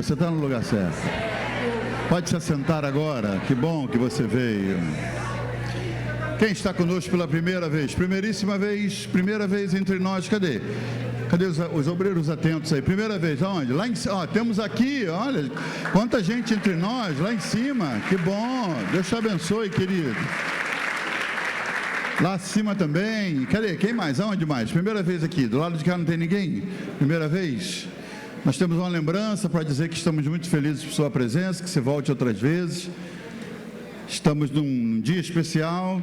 você está no lugar certo. Pode se assentar agora, que bom que você veio. Quem está conosco pela primeira vez? Primeiríssima vez, primeira vez entre nós, cadê? Cadê os obreiros atentos aí? Primeira vez, aonde? Lá em cima, ó, temos aqui, olha, quanta gente entre nós, lá em cima, que bom, Deus te abençoe, querido. Lá acima também, cadê? Quem mais? Aonde mais? Primeira vez aqui, do lado de cá não tem ninguém? Primeira vez? Nós temos uma lembrança para dizer que estamos muito felizes por sua presença, que você volte outras vezes. Estamos num dia especial,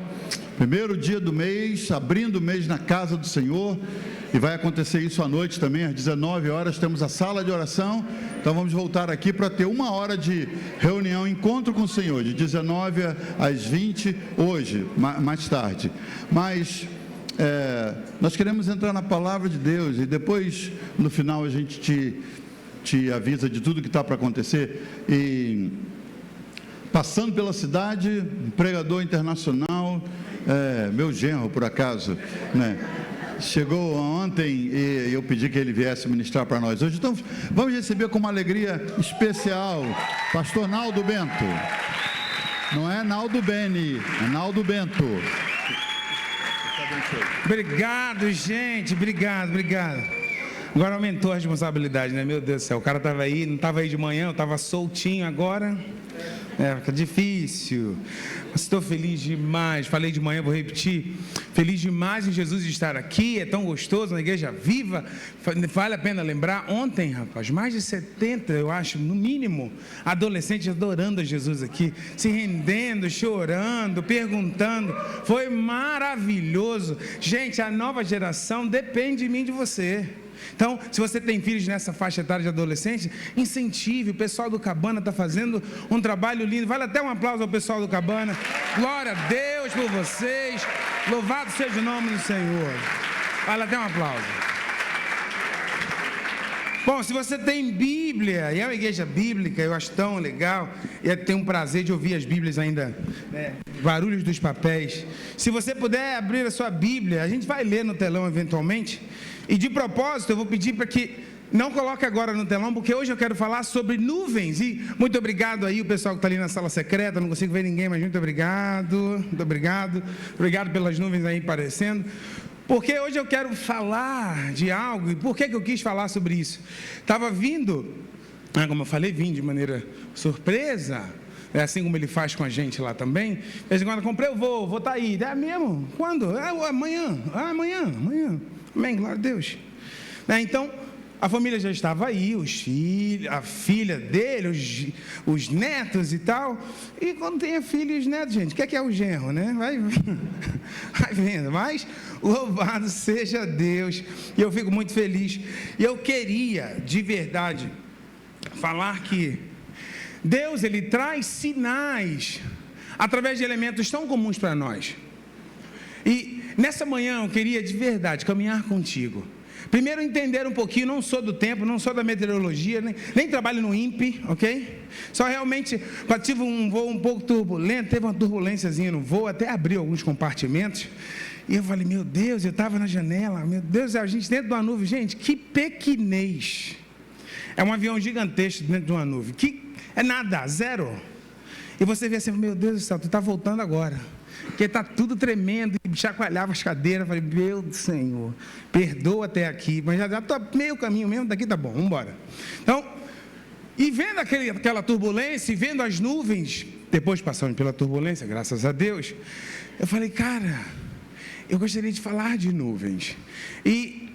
primeiro dia do mês, abrindo o mês na casa do Senhor, e vai acontecer isso à noite também, às 19 horas, temos a sala de oração, então vamos voltar aqui para ter 1 hora de reunião, encontro com o Senhor, de 19 às 20, hoje, mais tarde. Mas nós queremos entrar na palavra de Deus, e depois, no final, a gente te avisa de tudo que está para acontecer. E passando pela cidade, um pregador internacional, meu genro, por acaso, né? Chegou ontem e eu pedi que ele viesse ministrar para nós hoje. Então, vamos receber com uma alegria especial, pastor Naldo Bento. Não é Naldo Beni, é Naldo Bento. Obrigado, gente, obrigado. Agora aumentou a responsabilidade, né? Meu Deus do céu, o cara estava aí, não estava aí de manhã, eu estava soltinho agora. Fica difícil. Mas estou feliz demais. Falei de manhã, vou repetir. Feliz demais em Jesus estar aqui. É tão gostoso, na igreja viva. Vale a pena lembrar. Ontem, rapaz, mais de 70, eu acho, no mínimo, adolescentes adorando a Jesus aqui, se rendendo, chorando, perguntando. Foi maravilhoso. Gente, a nova geração depende de mim e de você. Então, se você tem filhos nessa faixa etária de adolescente, incentive. O pessoal do Cabana está fazendo um trabalho lindo. Vale até um aplauso ao pessoal do Cabana. Glória a Deus por vocês. Louvado seja o nome do Senhor. Vale até um aplauso. Bom, se você tem Bíblia, e é uma igreja bíblica, eu acho tão legal, e eu tenho um prazer de ouvir as Bíblias ainda, barulhos dos papéis. Se você puder abrir a sua Bíblia, a gente vai ler no telão eventualmente. E de propósito, eu vou pedir para que não coloque agora no telão, porque hoje eu quero falar sobre nuvens. E muito obrigado aí, o pessoal que está ali na sala secreta, não consigo ver ninguém, mas muito obrigado. Obrigado pelas nuvens aí aparecendo. Porque hoje eu quero falar de algo. E por que eu quis falar sobre isso? Estava vindo, como eu falei, vim de maneira surpresa. É assim como ele faz com a gente lá também. De vez em quando eu comprei, eu vou estar aí. É mesmo? Quando? Amanhã. Amanhã. Amém, glória a Deus. Então, a família já estava aí, os filhos, a filha dele, os netos e tal. E quando tem a filha e os netos, gente, o que é o genro, né? Vai vendo. Mas, louvado seja Deus. E eu fico muito feliz. E eu queria, de verdade, falar que Deus, Ele traz sinais através de elementos tão comuns para nós. E nessa manhã eu queria de verdade caminhar contigo. Primeiro entender um pouquinho, não sou do tempo, não sou da meteorologia, nem trabalho no INPE, ok? Só realmente, quando tive um voo um pouco turbulento, teve uma turbulênciazinha no voo, até abriu alguns compartimentos. E eu falei, meu Deus, eu estava na janela, meu Deus, a gente dentro de uma nuvem, gente, que pequenez. É um avião gigantesco dentro de uma nuvem, que é nada, zero. E você vê assim, meu Deus do céu, tu está voltando agora. Porque está tudo tremendo, e chacoalhava as cadeiras. Falei, meu Senhor, perdoa até aqui, mas já estou meio caminho mesmo, daqui tá bom, vamos embora. Então, e vendo aquela turbulência, e vendo as nuvens, depois passando pela turbulência, graças a Deus, eu falei, cara, eu gostaria de falar de nuvens. E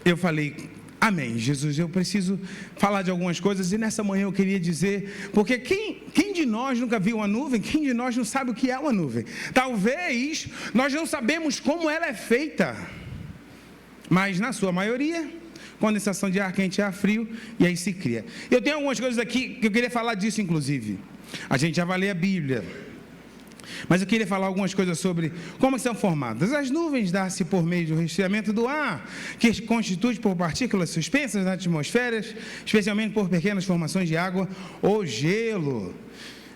eu falei, amém, Jesus, eu preciso falar de algumas coisas. E nessa manhã eu queria dizer, porque quem de nós nunca viu uma nuvem? Quem de nós não sabe o que é uma nuvem? Talvez nós não sabemos como ela é feita, mas na sua maioria, condensação de ar quente e ar frio, e aí se cria. Eu tenho algumas coisas aqui que eu queria falar disso, inclusive. A gente já vai ler a Bíblia, mas eu queria falar algumas coisas sobre como são formadas. As nuvens dão-se por meio do resfriamento do ar, que se constitui por partículas suspensas na atmosfera, especialmente por pequenas formações de água ou gelo.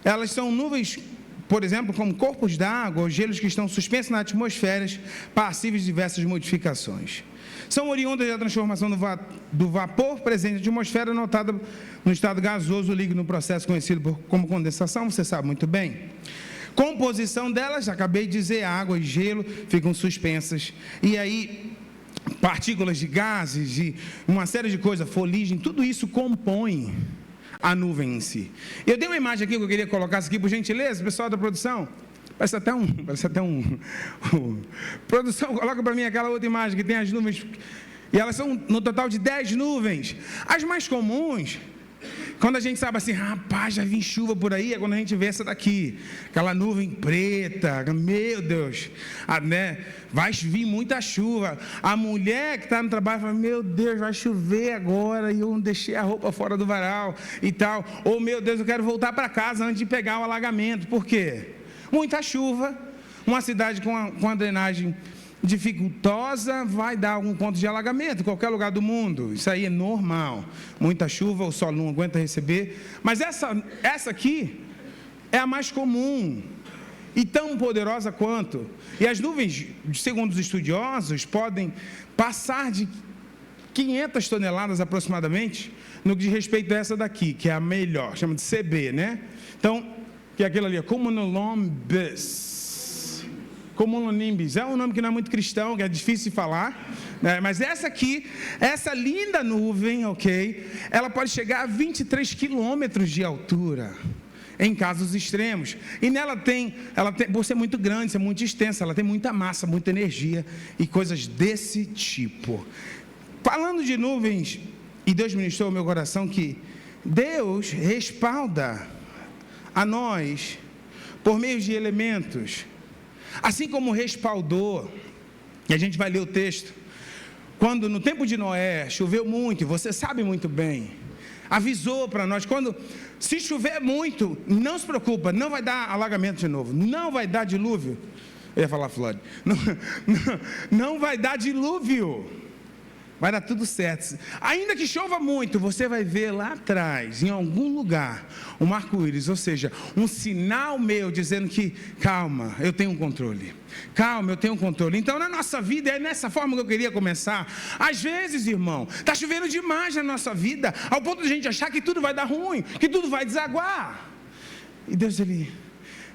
Elas são nuvens, por exemplo, como corpos d'água ou gelos que estão suspensos na atmosfera, passíveis de diversas modificações. são oriundas da transformação do vapor presente na atmosfera, notada no estado gasoso líquido, no processo conhecido como condensação, você sabe muito bem. Composição delas, acabei de dizer, água e gelo ficam suspensas, e aí partículas de gases, de uma série de coisas, fuligem, tudo isso compõe a nuvem em si. Eu dei uma imagem aqui que eu queria colocar aqui, por gentileza, pessoal da produção. Parece até um produção, coloca para mim aquela outra imagem que tem as nuvens, e elas são no total de 10 nuvens. As mais comuns, quando a gente sabe assim, rapaz, já vi chuva por aí, é quando a gente vê essa daqui, aquela nuvem preta, meu Deus, né? Vai vir muita chuva. A mulher que está no trabalho fala, meu Deus, vai chover agora e eu não deixei a roupa fora do varal e tal. Ou, meu Deus, eu quero voltar para casa antes de pegar o alagamento. Por quê? Muita chuva, uma cidade com a drenagem dificultosa, vai dar algum ponto de alagamento em qualquer lugar do mundo. Isso aí é normal. Muita chuva, o solo não aguenta receber. Mas essa aqui é a mais comum e tão poderosa quanto. E as nuvens, segundo os estudiosos, podem passar de 500 toneladas aproximadamente no que diz respeito a essa daqui, que é a melhor, chama de CB, né? Então, que é aquilo ali, cumulonimbus. Cumulonimbus, é um nome que não é muito cristão, que é difícil de falar, né? Mas essa aqui, essa linda nuvem, ok, ela pode chegar a 23 quilômetros de altura, em casos extremos, e ela tem, por ser muito grande, ser muito extensa, ela tem muita massa, muita energia, e coisas desse tipo. Falando de nuvens, e Deus ministrou ao meu coração que Deus respalda a nós por meio de elementos, assim como respaldou, e a gente vai ler o texto, quando no tempo de Noé choveu muito, e você sabe muito bem, avisou para nós, se chover muito, não se preocupa, não vai dar alagamento de novo, não vai dar dilúvio, eu ia falar flood, não vai dar dilúvio, vai dar tudo certo. Ainda que chova muito, você vai ver lá atrás, em algum lugar, um arco-íris, ou seja, um sinal meu dizendo que, calma, eu tenho um controle. Calma, eu tenho um controle. Então, na nossa vida, é nessa forma que eu queria começar. Às vezes, irmão, está chovendo demais na nossa vida, ao ponto de a gente achar que tudo vai dar ruim, que tudo vai desaguar. E Deus, Ele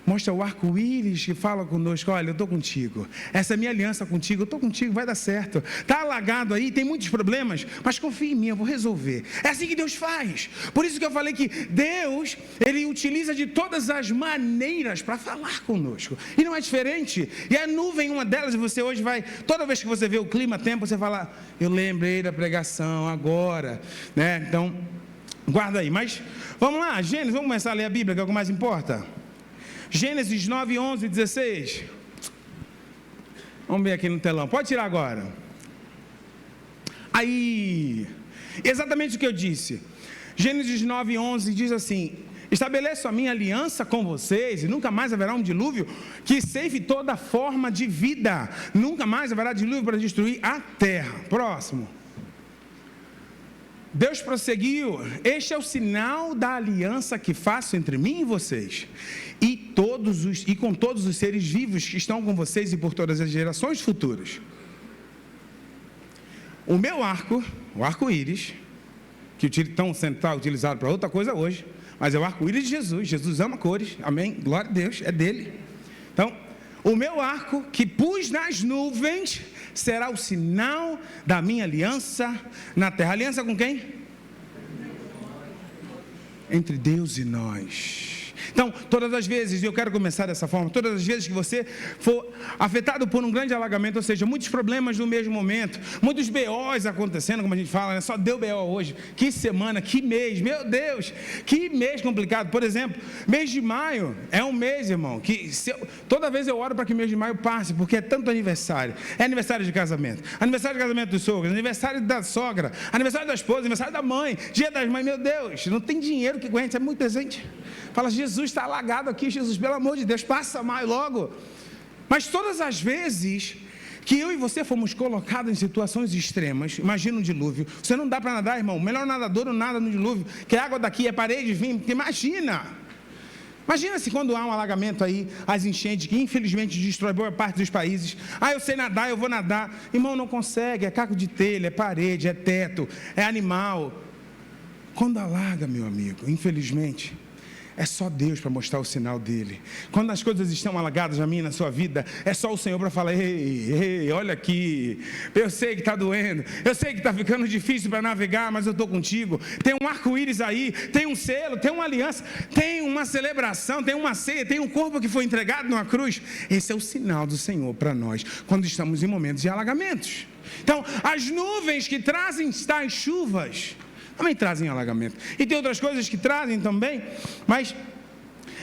mostra o arco-íris que fala conosco, olha, eu estou contigo, essa é a minha aliança contigo, eu estou contigo, vai dar certo, está alagado aí, tem muitos problemas, mas confia em mim, eu vou resolver. É assim que Deus faz. Por isso que eu falei que Deus, Ele utiliza de todas as maneiras para falar conosco, e não é diferente. E a nuvem, uma delas, e você hoje vai, toda vez que você vê o clima, tempo, você fala, eu lembrei da pregação agora, né? Então, guarda aí. Mas vamos lá, Gênesis, vamos começar a ler a Bíblia, que é o que mais importa. Gênesis 9, 11 e 16. Vamos ver aqui no telão. Pode tirar agora. Aí, exatamente o que eu disse. Gênesis 9, 11 diz assim: estabeleço a minha aliança com vocês, e nunca mais haverá um dilúvio que ceife toda forma de vida. Nunca mais haverá dilúvio para destruir a terra. Próximo. Deus prosseguiu: este é o sinal da aliança que faço entre mim e vocês, e com todos os seres vivos que estão com vocês e por todas as gerações futuras. O meu arco, o arco-íris, que estão sendo utilizado para outra coisa hoje, mas é o arco-íris de Jesus. Jesus ama cores, amém, glória a Deus, é dele. Então, o meu arco que pus nas nuvens será o sinal da minha aliança na terra. Aliança com quem? Entre Deus e nós. Então, todas as vezes, e eu quero começar dessa forma, todas as vezes que você for afetado por um grande alagamento, ou seja, muitos problemas no mesmo momento, muitos BOs acontecendo, como a gente fala, né? Só deu BO hoje, que semana, que mês, meu Deus, que mês complicado. Por exemplo, mês de maio é um mês, irmão, que toda vez eu oro para que mês de maio passe, porque é tanto aniversário. É aniversário de casamento, aniversário de casamento dos sogros, aniversário da sogra, aniversário da esposa, aniversário da mãe, dia das mães, meu Deus, não tem dinheiro que aguente, é muito presente. Fala, Jesus está alagado aqui, Jesus, pelo amor de Deus, passa maio logo. Mas todas as vezes que eu e você fomos colocados em situações extremas, imagina um dilúvio, você não dá para nadar, irmão, o melhor nadador não nada no dilúvio, que a água daqui é parede, vim, imagina. Imagina se quando há um alagamento aí, as enchentes, que infelizmente destrói boa parte dos países. Eu sei nadar, eu vou nadar. Irmão, não consegue, é caco de telha, é parede, é teto, é animal. Quando alaga, meu amigo, infelizmente, é só Deus para mostrar o sinal dele. Quando as coisas estão alagadas na minha e na sua vida, é só o Senhor para falar: ei, olha aqui, eu sei que está doendo, eu sei que está ficando difícil para navegar, mas eu estou contigo. Tem um arco-íris aí, tem um selo, tem uma aliança, tem uma celebração, tem uma ceia, tem um corpo que foi entregado numa cruz. Esse é o sinal do Senhor para nós, quando estamos em momentos de alagamentos. Então, as nuvens que trazem tais chuvas também trazem alagamento. E tem outras coisas que trazem também, mas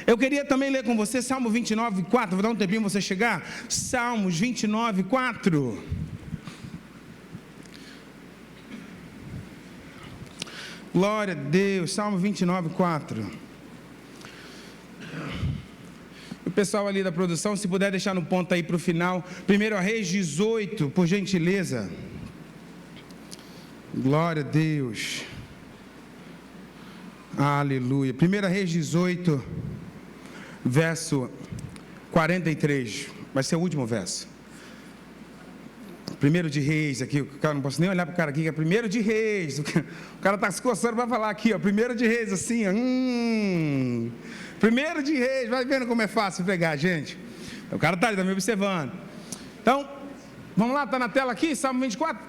eu queria também ler com você Salmo 29, 4. Vou dar um tempinho para você chegar. Salmos 29, 4. Glória a Deus. Salmo 29, 4. O pessoal ali da produção, se puder deixar no ponto aí para o final. 1 Reis 18, por gentileza. Glória a Deus. Aleluia. 1 Reis 18, verso 43. Vai ser o último verso. 1 de Reis aqui. O cara, não posso nem olhar para o cara aqui, que é 1 de Reis. O cara está se coçando para falar aqui, ó. 1 de Reis, assim, ó. 1 de Reis. Vai vendo como é fácil pegar, gente. O cara está ali, está me observando. Então, vamos lá, está na tela aqui, Salmo 24.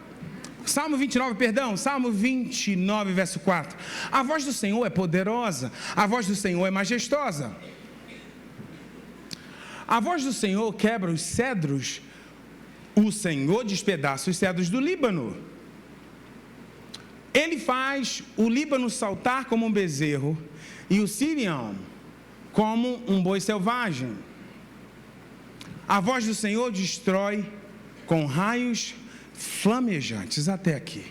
Salmo 29, Salmo 29, verso 4. A voz do Senhor é poderosa, a voz do Senhor é majestosa. A voz do Senhor quebra os cedros, o Senhor despedaça os cedros do Líbano. Ele faz o Líbano saltar como um bezerro e o Sirião como um boi selvagem. A voz do Senhor destrói com raios flamejantes. Até aqui.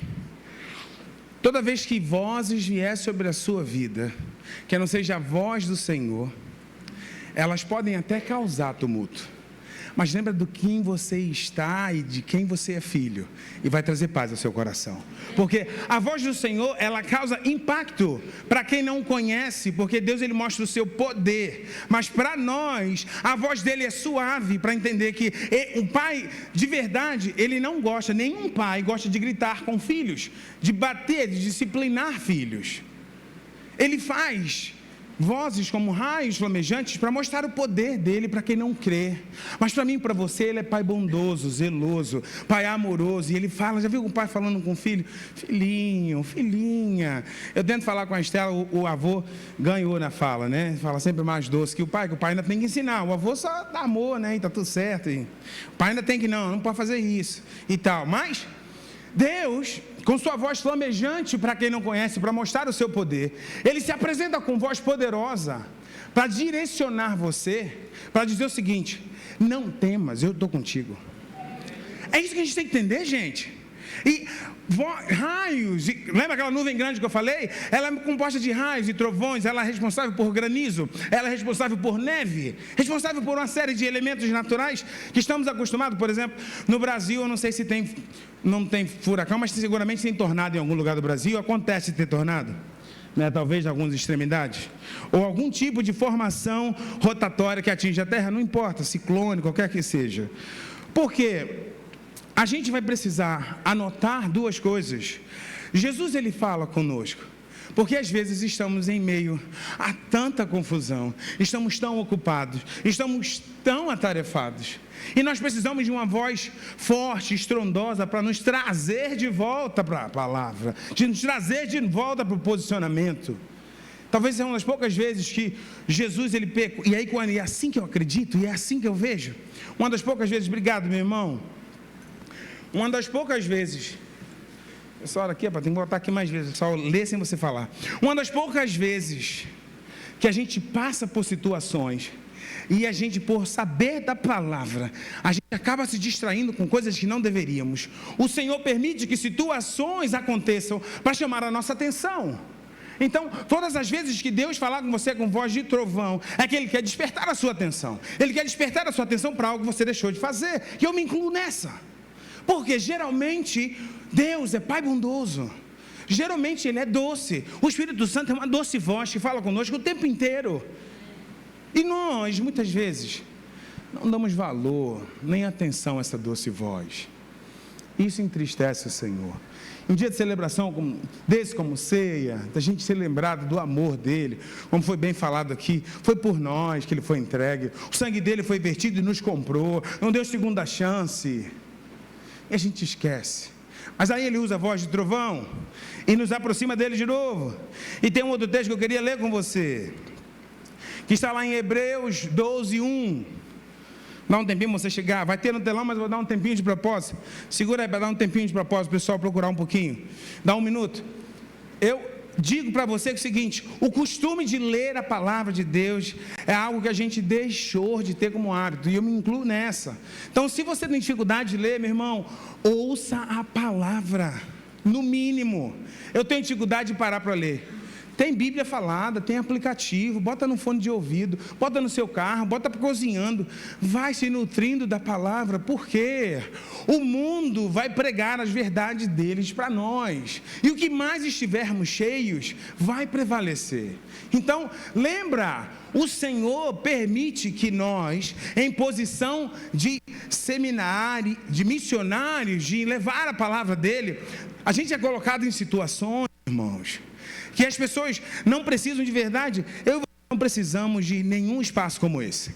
Toda vez que vozes vier sobre a sua vida, que não seja a voz do Senhor, elas podem até causar tumulto, mas lembra do quem você está e de quem você é filho, e vai trazer paz ao seu coração, porque a voz do Senhor, ela causa impacto para quem não conhece, porque Deus, ele mostra o seu poder, mas para nós, a voz dele é suave, para entender que o pai, de verdade, ele não gosta, nenhum pai gosta de gritar com filhos, de bater, de disciplinar filhos. Ele faz vozes como raios flamejantes para mostrar o poder dele para quem não crê. Mas para mim e para você, ele é pai bondoso, zeloso, pai amoroso. E ele fala, já viu o pai falando com o filho? Filhinho, filhinha. Eu tento falar com a Estela, o avô ganhou na fala, né? Fala sempre mais doce que o pai ainda tem que ensinar. O avô só dá amor, né? E tá tudo certo. E o pai ainda tem que, não pode fazer isso e tal. Mas Deus, com sua voz flamejante, para quem não conhece, para mostrar o seu poder, ele se apresenta com voz poderosa, para direcionar você, para dizer o seguinte: não temas, eu estou contigo. É isso que a gente tem que entender, gente. E raios, lembra aquela nuvem grande que eu falei? Ela é composta de raios e trovões, ela é responsável por granizo, ela é responsável por neve, responsável por uma série de elementos naturais que estamos acostumados. Por exemplo, no Brasil, eu não sei se não tem furacão, mas seguramente tem tornado em algum lugar do Brasil. Acontece ter tornado, né? Talvez em algumas extremidades, ou algum tipo de formação rotatória que atinge a terra, não importa, ciclone, qualquer que seja. Por quê? A gente vai precisar anotar duas coisas. Jesus, ele fala conosco, porque às vezes estamos em meio a tanta confusão, estamos tão ocupados, estamos tão atarefados, e nós precisamos de uma voz forte, estrondosa, para nos trazer de volta para a palavra, de nos trazer de volta para o posicionamento. Talvez seja uma das poucas vezes que Jesus, ele pecou, e aí quando é assim que eu acredito, e é assim que eu vejo, uma das poucas vezes, obrigado meu irmão, uma das poucas vezes, pessoal, aqui, tem que botar aqui mais vezes, só ler sem você falar. Uma das poucas vezes que a gente passa por situações e a gente, por saber da palavra, a gente acaba se distraindo com coisas que não deveríamos. O Senhor permite que situações aconteçam para chamar a nossa atenção. Então, todas as vezes que Deus falar com você com voz de trovão, é que Ele quer despertar a sua atenção. Ele quer despertar a sua atenção para algo que você deixou de fazer. E eu me incluo nessa. Porque geralmente Deus é pai bondoso, geralmente Ele é doce, o Espírito Santo é uma doce voz que fala conosco o tempo inteiro. E nós, muitas vezes, não damos valor, nem atenção a essa doce voz. Isso entristece o Senhor. Um dia de celebração como ceia, da gente ser lembrado do amor dele, como foi bem falado aqui, foi por nós que ele foi entregue, o sangue dele foi vertido e nos comprou, não deu segunda chance, e a gente esquece. Mas aí ele usa a voz de trovão e nos aproxima dele de novo. E tem um outro texto que eu queria ler com você, que está lá em Hebreus 12:1. Dá um tempinho para você chegar, vai ter no telão, mas eu vou dar um tempinho de propósito. Segura aí para dar um tempinho de propósito, o pessoal procurar um pouquinho. Dá um minuto. Eu digo para você que é o seguinte: o costume de ler a palavra de Deus é algo que a gente deixou de ter como hábito, e eu me incluo nessa. Então, se você tem dificuldade de ler, meu irmão, ouça a palavra, no mínimo. Eu tenho dificuldade de parar para ler. Tem Bíblia falada, tem aplicativo, bota no fone de ouvido, bota no seu carro, bota cozinhando, vai se nutrindo da palavra, porque o mundo vai pregar as verdades deles para nós, e o que mais estivermos cheios vai prevalecer. Então, lembra, o Senhor permite que nós, em posição de seminário, de missionários, de levar a palavra dele, a gente é colocado em situações, irmãos, que as pessoas não precisam de verdade. Eu e você não precisamos de nenhum espaço como esse.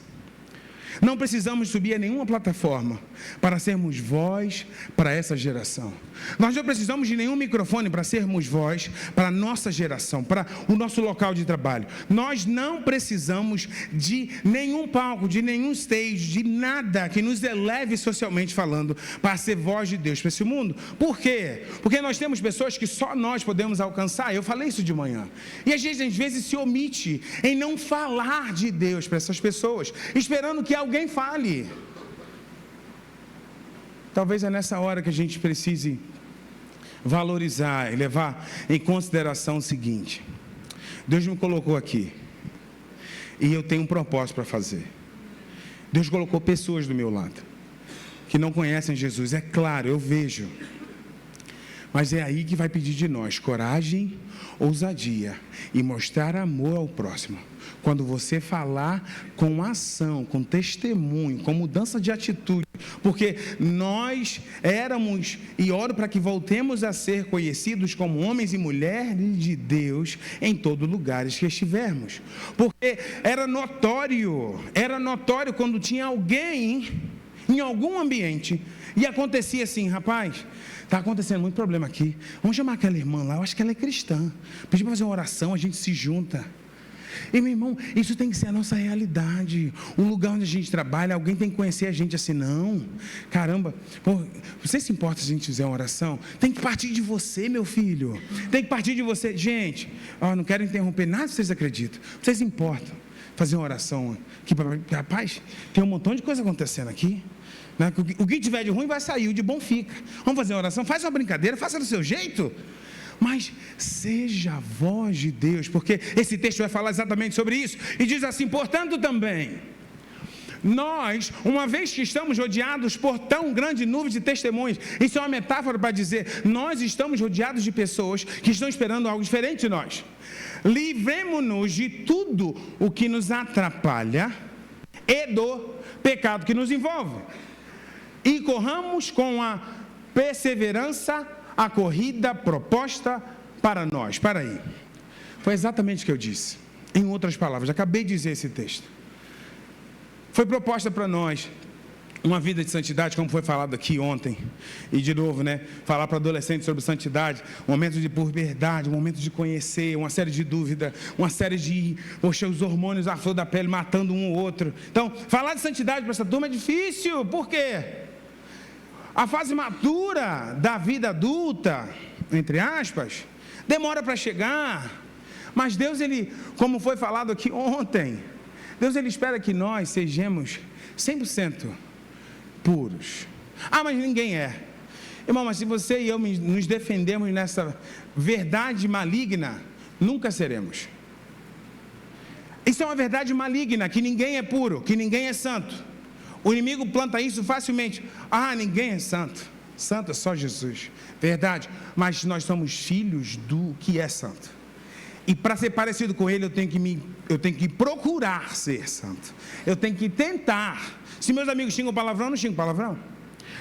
Não precisamos subir a nenhuma plataforma para sermos voz para essa geração. Nós não precisamos de nenhum microfone para sermos voz para a nossa geração, para o nosso local de trabalho. Nós não precisamos de nenhum palco, de nenhum stage, de nada que nos eleve socialmente falando para ser voz de Deus para esse mundo. Por quê? Porque nós temos pessoas que só nós podemos alcançar. Eu falei isso de manhã. E a gente às vezes se omite em não falar de Deus para essas pessoas, esperando que alguém fale. Talvez é nessa hora que a gente precise valorizar e levar em consideração o seguinte: Deus me colocou aqui e eu tenho um propósito para fazer. Deus colocou pessoas do meu lado que não conhecem Jesus, é claro, eu vejo, mas é aí que vai pedir de nós coragem, ousadia e mostrar amor ao próximo. Quando você falar com ação, com testemunho, com mudança de atitude, porque nós éramos, e oro para que voltemos a ser conhecidos como homens e mulheres de Deus em todos os lugares que estivermos, porque era notório quando tinha alguém em algum ambiente e acontecia assim: rapaz, está acontecendo muito problema aqui, vamos chamar aquela irmã lá, eu acho que ela é cristã, pedir para fazer uma oração, a gente se junta. E meu irmão, isso tem que ser a nossa realidade. O lugar onde a gente trabalha, alguém tem que conhecer a gente assim. Não, caramba, você se importa se a gente fizer uma oração? Tem que partir de você, meu filho, tem que partir de você. Gente, não quero interromper nada que vocês acreditam. Vocês importam fazer uma oração aqui? Rapaz, tem um montão de coisa acontecendo aqui, né? O que tiver de ruim vai sair, o de bom fica. Vamos fazer uma oração? Faz uma brincadeira, faça do seu jeito, mas seja a voz de Deus, porque esse texto vai falar exatamente sobre isso, e diz assim: portanto também, nós, uma vez que estamos rodeados por tão grande nuvem de testemunhas, isso é uma metáfora para dizer, nós estamos rodeados de pessoas que estão esperando algo diferente de nós, livremo-nos de tudo o que nos atrapalha e do pecado que nos envolve, e corramos com a perseverança a corrida proposta para nós. Para aí, foi exatamente o que eu disse. Em outras palavras, acabei de dizer esse texto. Foi proposta para nós uma vida de santidade, como foi falado aqui ontem, e de novo, né, falar para adolescentes sobre santidade, um momento de puberdade, um momento de conhecer, uma série de dúvidas, uma série de, os hormônios à flor da pele matando um ou outro. Então, falar de santidade para essa turma é difícil. Por quê? A fase madura da vida adulta, entre aspas, demora para chegar, mas Deus, Ele, como foi falado aqui ontem, Deus, Ele espera que nós sejamos 100% puros. Mas ninguém é. Irmão, mas se você e eu nos defendermos nessa verdade maligna, nunca seremos. Isso é uma verdade maligna, que ninguém é puro, que ninguém é santo. O inimigo planta isso facilmente. Ninguém é santo. Santo é só Jesus. Verdade. Mas nós somos filhos do que é santo. E para ser parecido com Ele, eu tenho que me eu tenho que procurar ser santo. Eu tenho que tentar. Se meus amigos xingam palavrão, eu não xingo palavrão.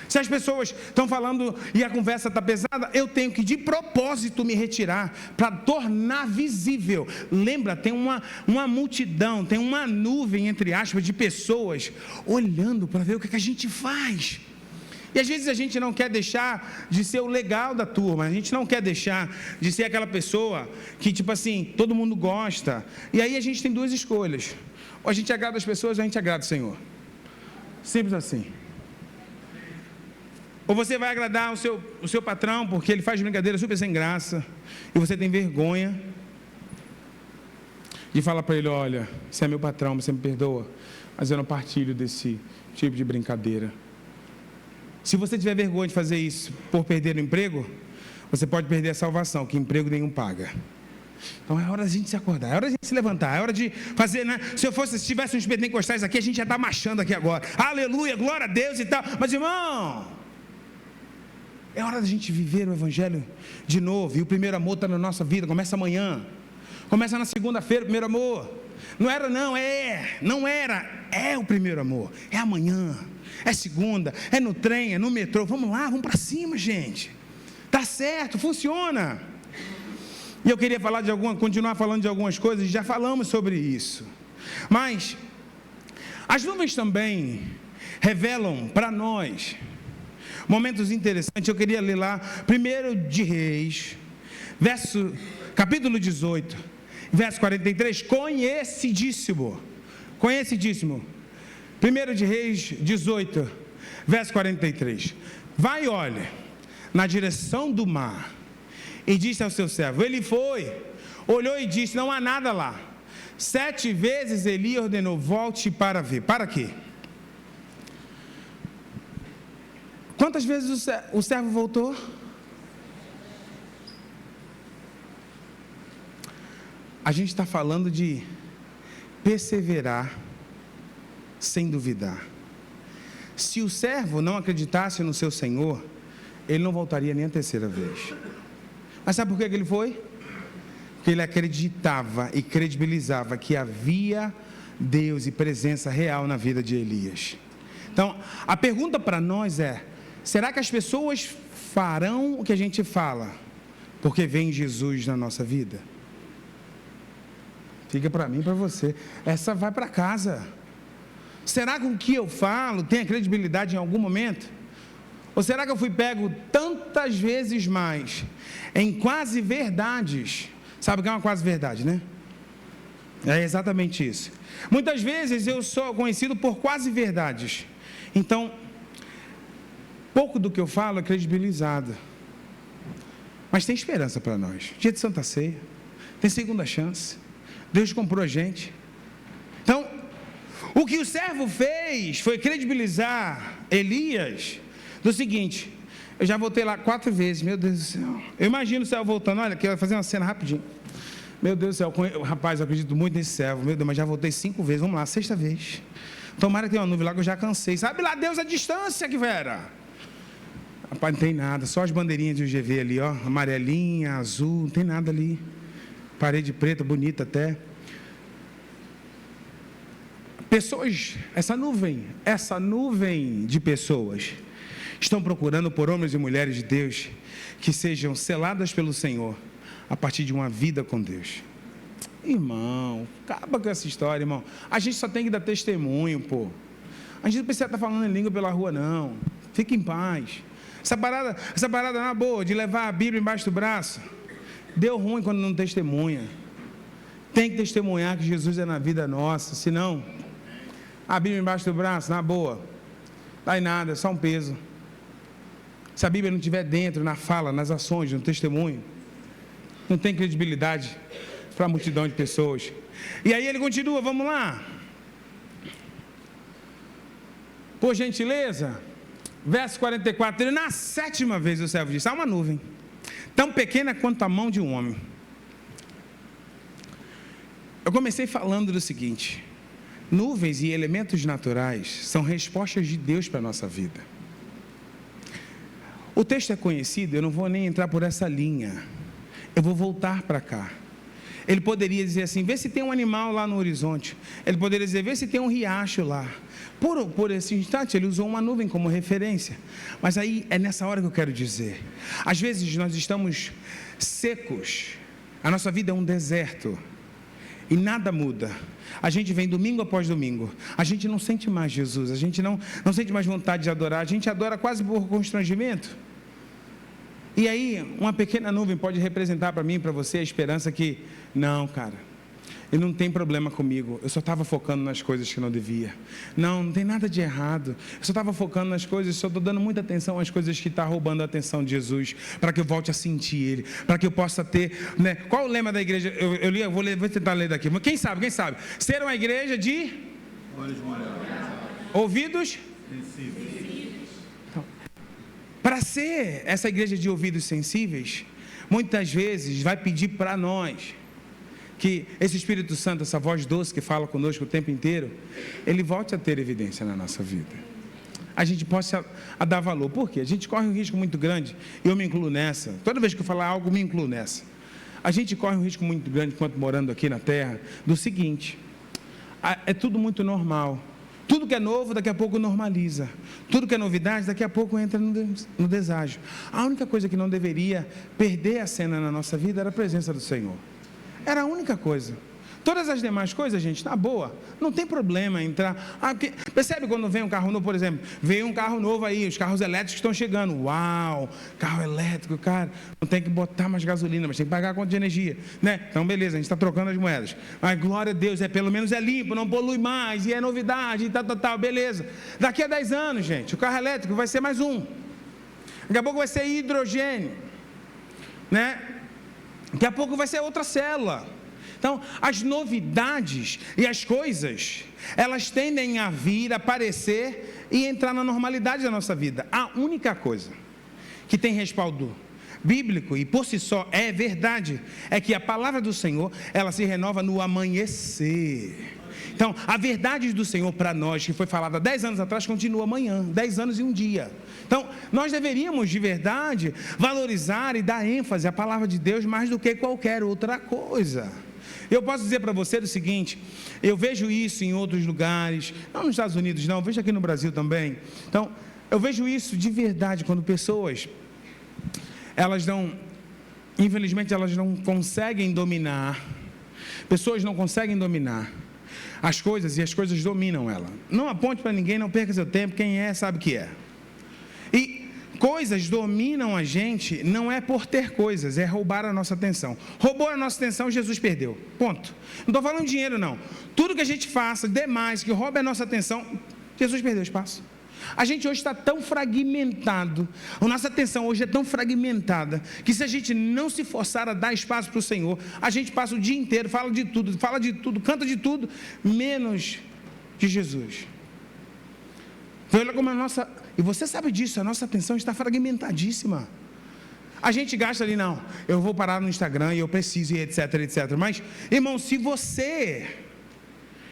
Se as pessoas estão falando e a conversa está pesada, eu tenho que de propósito me retirar para tornar visível. Lembra, tem uma multidão, tem uma nuvem, entre aspas, de pessoas olhando para ver o que a gente faz. E às vezes a gente não quer deixar de ser o legal da turma, a gente não quer deixar de ser aquela pessoa que, tipo assim, todo mundo gosta. E aí a gente tem duas escolhas: ou a gente agrada as pessoas, ou a gente agrada o Senhor. Simples assim. Ou você vai agradar o seu patrão, porque ele faz brincadeira super sem graça, e você tem vergonha de falar para ele: olha, você é meu patrão, você me perdoa, mas eu não partilho desse tipo de brincadeira. Se você tiver vergonha de fazer isso por perder o emprego, você pode perder a salvação, que emprego nenhum paga. Então é hora da gente se acordar, é hora da gente se levantar, é hora de fazer, né? Se tivesse uns pentecostais aqui, a gente já está marchando aqui agora. Aleluia, glória a Deus e tal. Mas, irmão, é hora da gente viver o Evangelho de novo. E o primeiro amor está na nossa vida, começa amanhã. Começa na segunda-feira o primeiro amor. Não era, não, é o primeiro amor. É amanhã, é segunda, é no trem, é no metrô. Vamos lá, vamos para cima, gente. Tá certo, funciona. E eu queria continuar falando de algumas coisas, já falamos sobre isso. Mas as nuvens também revelam para nós momentos interessantes. Eu queria ler lá, 1 de Reis, capítulo 18, verso 43, conhecidíssimo. 1 de Reis 18, verso 43. Vai e olha na direção do mar, e disse ao seu servo. Ele foi, olhou e disse: não há nada lá. 7 vezes Eli ordenou: volte para ver. Para quê? Quantas vezes o servo voltou? A gente está falando de perseverar sem duvidar. Se o servo não acreditasse no seu senhor, ele não voltaria nem a terceira vez. Mas sabe por que ele foi? Porque ele acreditava e credibilizava que havia Deus e presença real na vida de Elias. Então, a pergunta para nós é: será que as pessoas farão o que a gente fala porque vem Jesus na nossa vida? Fica para mim e para você. Essa vai para casa. Será que o que eu falo tem a credibilidade em algum momento? Ou será que eu fui pego tantas vezes mais em quase verdades? Sabe o que é uma quase verdade, né? É exatamente isso. Muitas vezes eu sou conhecido por quase verdades. Então, pouco do que eu falo é credibilizado. Mas tem esperança para nós. Dia de Santa Ceia, tem segunda chance. Deus comprou a gente. Então, o que o servo fez foi credibilizar Elias do seguinte: eu já voltei lá 4 vezes, meu Deus do céu. Eu imagino o servo voltando, olha aqui, eu vou fazer uma cena rapidinho. Meu Deus do céu, rapaz, eu acredito muito nesse servo, meu Deus, mas já voltei 5 vezes, vamos lá, 6ª vez. Tomara que tenha uma nuvem lá que eu já cansei. Sabe lá, Deus, a distância que vera. Rapaz, não tem nada, só as bandeirinhas de UGV ali, ó, amarelinha, azul, não tem nada ali. Parede preta, bonita até. Pessoas, essa nuvem de pessoas estão procurando por homens e mulheres de Deus que sejam seladas pelo Senhor a partir de uma vida com Deus. Irmão, acaba com essa história, irmão. A gente só tem que dar testemunho, pô. A gente não precisa estar falando em língua pela rua, não. Fique em paz. Essa parada na boa, de levar a Bíblia embaixo do braço, deu ruim quando não testemunha. Tem que testemunhar que Jesus é na vida nossa, senão a Bíblia embaixo do braço, na boa, dá em nada, é só um peso. Se a Bíblia não estiver dentro, na fala, nas ações, no testemunho, não tem credibilidade para a multidão de pessoas. E aí ele continua, vamos lá. Por gentileza, verso 44, na 7ª vez o servo disse: há uma nuvem, tão pequena quanto a mão de um homem. Eu comecei falando do seguinte: nuvens e elementos naturais são respostas de Deus para a nossa vida. O texto é conhecido, eu não vou nem entrar por essa linha. Eu vou voltar para cá. Ele poderia dizer assim, vê se tem um animal lá no horizonte. Ele poderia dizer, vê se tem um riacho lá. Por esse instante, ele usou uma nuvem como referência. Mas aí, é nessa hora que eu quero dizer. Às vezes, nós estamos secos. A nossa vida é um deserto. E nada muda. A gente vem domingo após domingo. A gente não sente mais Jesus. A gente não sente mais vontade de adorar. A gente adora quase por constrangimento. E aí, uma pequena nuvem pode representar para mim e para você a esperança que, não, cara, ele não tem problema comigo, eu só estava focando nas coisas que não devia. Não tem nada de errado, eu só estava focando nas coisas, só estou dando muita atenção às coisas que estão roubando a atenção de Jesus, para que eu volte a sentir Ele, para que eu possa ter, né? Qual o lema da igreja? Eu vou tentar ler daqui, mas quem sabe? Ser uma igreja de ouvidos sensíveis. Para ser essa igreja de ouvidos sensíveis, muitas vezes vai pedir para nós que esse Espírito Santo, essa voz doce que fala conosco o tempo inteiro, ele volte a ter evidência na nossa vida. A gente possa dar valor. Por quê? A gente corre um risco muito grande, e eu me incluo nessa. Toda vez que eu falar algo, me incluo nessa. A gente corre um risco muito grande, enquanto morando aqui na terra, do seguinte: é tudo muito normal. Tudo que é novo, daqui a pouco normaliza. Tudo que é novidade, daqui a pouco entra no deságio. A única coisa que não deveria perder a cena na nossa vida era a presença do Senhor. Era a única coisa. Todas as demais coisas, gente, na boa, não tem problema entrar. Percebe quando vem um carro novo, por exemplo, veio um carro novo aí, os carros elétricos estão chegando. Uau, carro elétrico, cara, não tem que botar mais gasolina, mas tem que pagar a conta de energia, né? Então, beleza, a gente está trocando as moedas. Mas glória a Deus, pelo menos é limpo, não polui mais, e é novidade, e tal, beleza. Daqui a 10 anos, gente, o carro elétrico vai ser mais um. Daqui a pouco vai ser hidrogênio, né? Daqui a pouco vai ser outra célula. Então, as novidades e as coisas, elas tendem a vir, aparecer e entrar na normalidade da nossa vida. A única coisa que tem respaldo bíblico e por si só é verdade, é que a palavra do Senhor, ela se renova no amanhecer. Então, a verdade do Senhor para nós, que foi falada 10 anos atrás, continua amanhã, 10 anos e um dia. Então, nós deveríamos de verdade valorizar e dar ênfase à palavra de Deus mais do que qualquer outra coisa. Eu posso dizer para você o seguinte, eu vejo isso em outros lugares, não nos Estados Unidos não, eu vejo aqui no Brasil também. Então, eu vejo isso de verdade, quando pessoas, infelizmente elas não conseguem dominar, pessoas não conseguem dominar as coisas, e as coisas dominam ela. Não aponte para ninguém, não perca seu tempo, quem é sabe o que é. E coisas dominam a gente, não é por ter coisas, é roubar a nossa atenção. Roubou a nossa atenção, Jesus perdeu, ponto. Não estou falando de dinheiro não, tudo que a gente faça demais, que rouba a nossa atenção, Jesus perdeu espaço. A gente hoje está tão fragmentado, a nossa atenção hoje é tão fragmentada, que se a gente não se forçar a dar espaço para o Senhor, a gente passa o dia inteiro, fala de tudo, canta de tudo, menos de Jesus. Então, olha como e você sabe disso, a nossa atenção está fragmentadíssima. A gente gasta ali, não, eu vou parar no Instagram e eu preciso, e etc, etc. Mas, irmão, se você...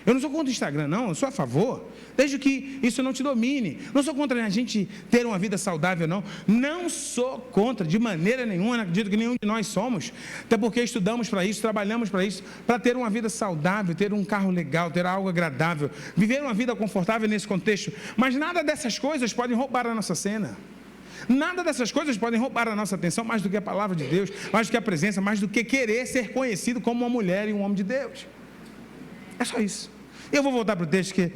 Eu não sou contra o Instagram, não, eu sou a favor, desde que isso não te domine. Não sou contra a gente ter uma vida saudável, não. Não sou contra, de maneira nenhuma, não acredito que nenhum de nós somos. Até porque estudamos para isso, trabalhamos para isso, para ter uma vida saudável, ter um carro legal, ter algo agradável, viver uma vida confortável nesse contexto. Mas nada dessas coisas podem roubar a nossa cena. Nada dessas coisas podem roubar a nossa atenção mais do que a palavra de Deus, mais do que a presença, mais do que querer ser conhecido como uma mulher e um homem de Deus. É só isso. Eu vou voltar para o texto, que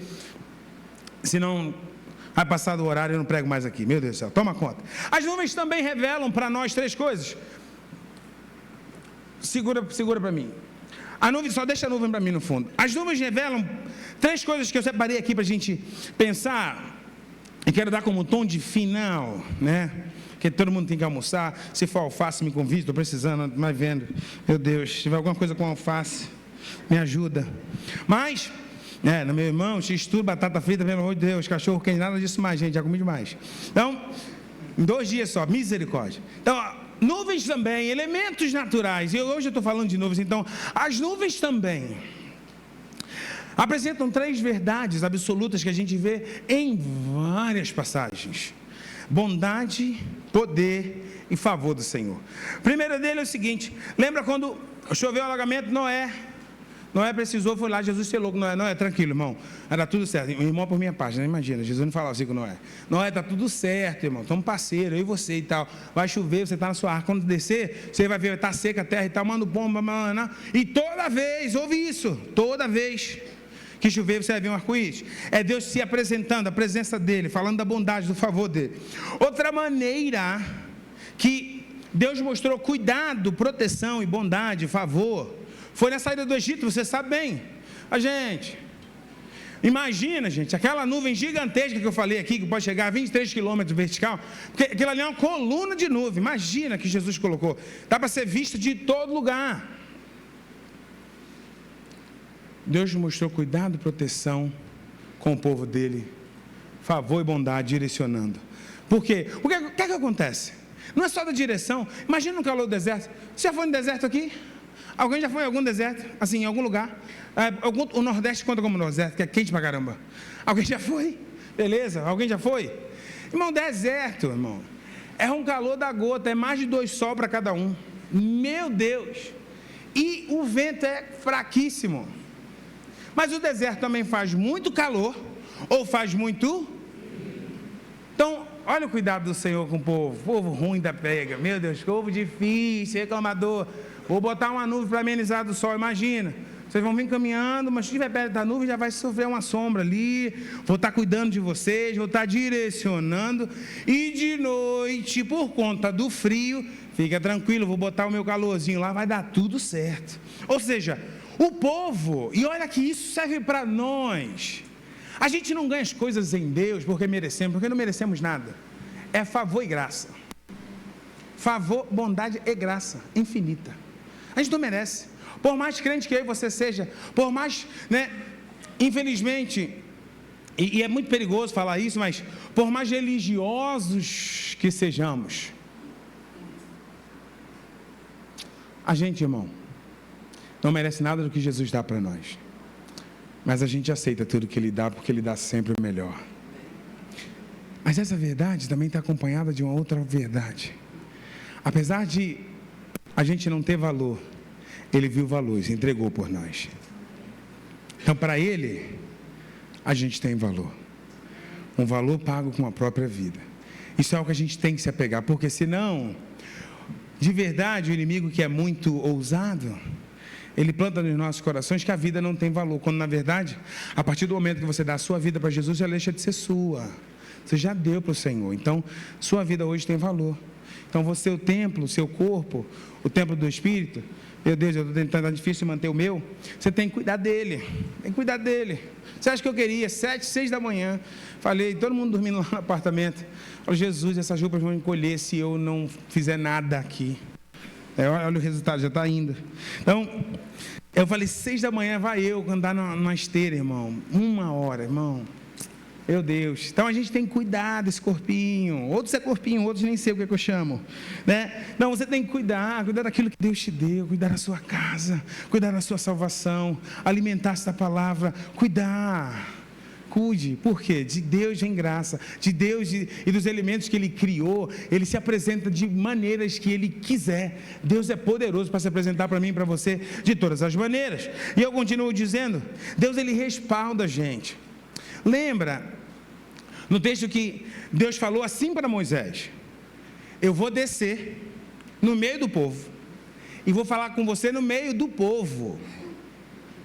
senão vai passar do horário e eu não prego mais aqui. Meu Deus do céu, toma conta. As nuvens também revelam para nós 3 coisas. Segura para mim. A nuvem, só deixa a nuvem para mim no fundo. As nuvens revelam 3 coisas que eu separei aqui para a gente pensar. E quero dar como tom de final, né? Porque todo mundo tem que almoçar. Se for alface, me convide, estou precisando, mas vendo. Meu Deus, se tiver alguma coisa com alface, me ajuda. Mas, no meu irmão, x-tudo, batata frita, pelo amor de Deus, cachorro quente, nada disso mais, gente, já comi demais. Então, em 2 dias só, misericórdia. Então, nuvens também, elementos naturais. Hoje eu estou falando de nuvens, então, as nuvens também apresentam 3 verdades absolutas que a gente vê em várias passagens: bondade, poder e favor do Senhor. A primeira dele é o seguinte: lembra quando Choveu o alagamento, Noé precisou, foi lá, Jesus selou com Noé. Noé, tranquilo, irmão, era tudo certo. Irmão, por minha parte, né? Imagina, Jesus não falava assim com Noé. Noé, tá tudo certo, irmão, estamos parceiro, eu e você e tal. Vai chover, você está na sua arca, quando descer, você vai ver, vai estar seca a terra e tal, manda bomba, e toda vez, ouve isso, toda vez que chover, você vai ver um arco-íris. É Deus se apresentando, a presença dele, falando da bondade, do favor dele. Outra maneira que Deus mostrou cuidado, proteção e bondade, favor, foi na saída do Egito, você sabe bem. A gente, imagina, gente, aquela nuvem gigantesca que eu falei aqui, que pode chegar a 23 quilômetros vertical, porque aquilo ali é uma coluna de nuvem, imagina que Jesus colocou, dá para ser visto de todo lugar. Deus mostrou cuidado e proteção com o povo dele, favor e bondade, direcionando. Por quê? O que acontece? Não é só da direção, imagina no calor do deserto. Você já foi no deserto aqui? Alguém já foi em algum deserto, assim, em algum lugar? O Nordeste conta como deserto, que é quente pra caramba. Alguém já foi? Beleza? Alguém já foi? Irmão, deserto, irmão, é um calor da gota, é mais de 2 sol para cada um. Meu Deus! E o vento é fraquíssimo. Mas o deserto também faz muito calor, ou faz muito... Então, olha o cuidado do Senhor com o povo ruim da pega. Meu Deus, povo difícil, reclamador. Vou botar uma nuvem para amenizar do sol, imagina. Vocês vão vir caminhando, mas se estiver perto da nuvem, já vai sofrer uma sombra ali. Vou estar cuidando de vocês, vou estar direcionando. E de noite, por conta do frio, fica tranquilo, vou botar o meu calorzinho lá, vai dar tudo certo. Ou seja, o povo, e olha que isso serve para nós. A gente não ganha as coisas em Deus porque merecemos, porque não merecemos nada. É favor e graça. Favor, bondade e graça infinita. A gente não merece. Por mais crente que eu e você seja, por mais, infelizmente, e é muito perigoso falar isso, mas por mais religiosos que sejamos, a gente, irmão, não merece nada do que Jesus dá para nós. Mas a gente aceita tudo que Ele dá, porque Ele dá sempre o melhor. Mas essa verdade também está acompanhada de uma outra verdade. Apesar de a gente não ter valor, Ele viu valor e se entregou por nós. Então, para Ele, a gente tem valor. Um valor pago com a própria vida. Isso é algo que a gente tem que se apegar, porque senão, de verdade, o inimigo que é muito ousado, ele planta nos nossos corações que a vida não tem valor, quando na verdade, a partir do momento que você dá a sua vida para Jesus, já deixa de ser sua. Você já deu para o Senhor, então sua vida hoje tem valor. Então você, o templo, o seu corpo, o templo do Espírito, meu Deus, eu estou tentando, é difícil manter o meu, você tem que cuidar dele, tem que cuidar dele. Você acha que eu queria, 7, 6 da manhã, falei, todo mundo dormindo lá no apartamento, falei, Jesus, essas roupas vão encolher se eu não fizer nada aqui. Olha o resultado, já está indo. Então, eu falei, 6 da manhã vai eu andar na esteira, irmão. 1 hora, irmão. Meu Deus. Então a gente tem que cuidar desse corpinho. Outros é corpinho, outros nem sei o que é que eu chamo. Não, você tem que cuidar daquilo que Deus te deu, cuidar da sua casa, cuidar da sua salvação, alimentar-se da palavra, cuidar. Cuide, por quê? De Deus vem graça, de Deus e dos elementos que Ele criou, Ele se apresenta de maneiras que Ele quiser. Deus é poderoso para se apresentar para mim e para você de todas as maneiras. E eu continuo dizendo, Deus Ele respalda a gente. Lembra, no texto que Deus falou assim para Moisés, eu vou descer no meio do povo, e vou falar com você no meio do povo.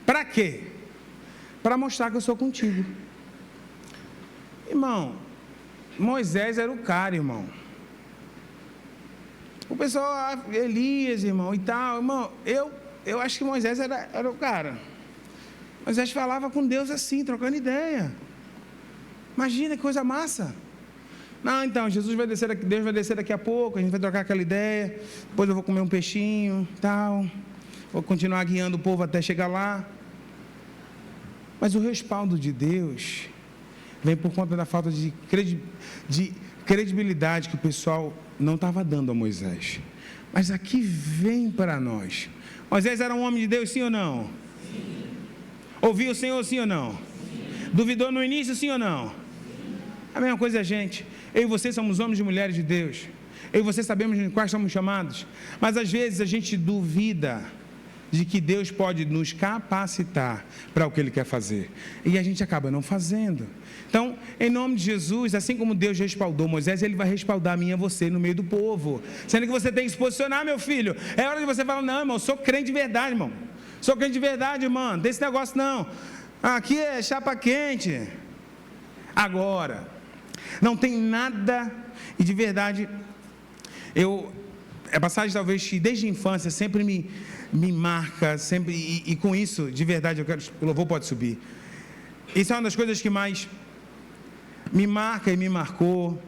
Para quê? Para mostrar que eu sou contigo. Irmão, Moisés era o cara, irmão. O pessoal, Elias, irmão, e tal, irmão, eu acho que Moisés era o cara. Moisés falava com Deus assim, trocando ideia. Imagina que coisa massa. Não, então, Deus vai descer daqui a pouco, a gente vai trocar aquela ideia, depois eu vou comer um peixinho, tal, vou continuar guiando o povo até chegar lá. Mas o respaldo de Deus vem por conta da falta de credibilidade que o pessoal não estava dando a Moisés. Mas aqui vem para nós. Moisés era um homem de Deus, sim ou não? Sim. Ouviu o Senhor, sim ou não? Sim. Duvidou no início, sim ou não? Sim. A mesma coisa é a gente. Eu e você somos homens e mulheres de Deus. Eu e você sabemos de quais somos chamados. Mas às vezes a gente duvida de que Deus pode nos capacitar para o que Ele quer fazer. E a gente acaba não fazendo. Então, em nome de Jesus, assim como Deus respaldou Moisés, Ele vai respaldar a mim e a você no meio do povo. Sendo que você tem que se posicionar, meu filho. É hora de você falar, não, irmão, eu sou crente de verdade, irmão. Sou crente de verdade, irmão. Não tem esse negócio, não. Aqui é chapa quente. Agora, não tem nada, e de verdade, é passagem talvez que desde a infância sempre me marca, sempre, e com isso, de verdade, o louvor pode subir. Isso é uma das coisas que mais me marca e me marcou,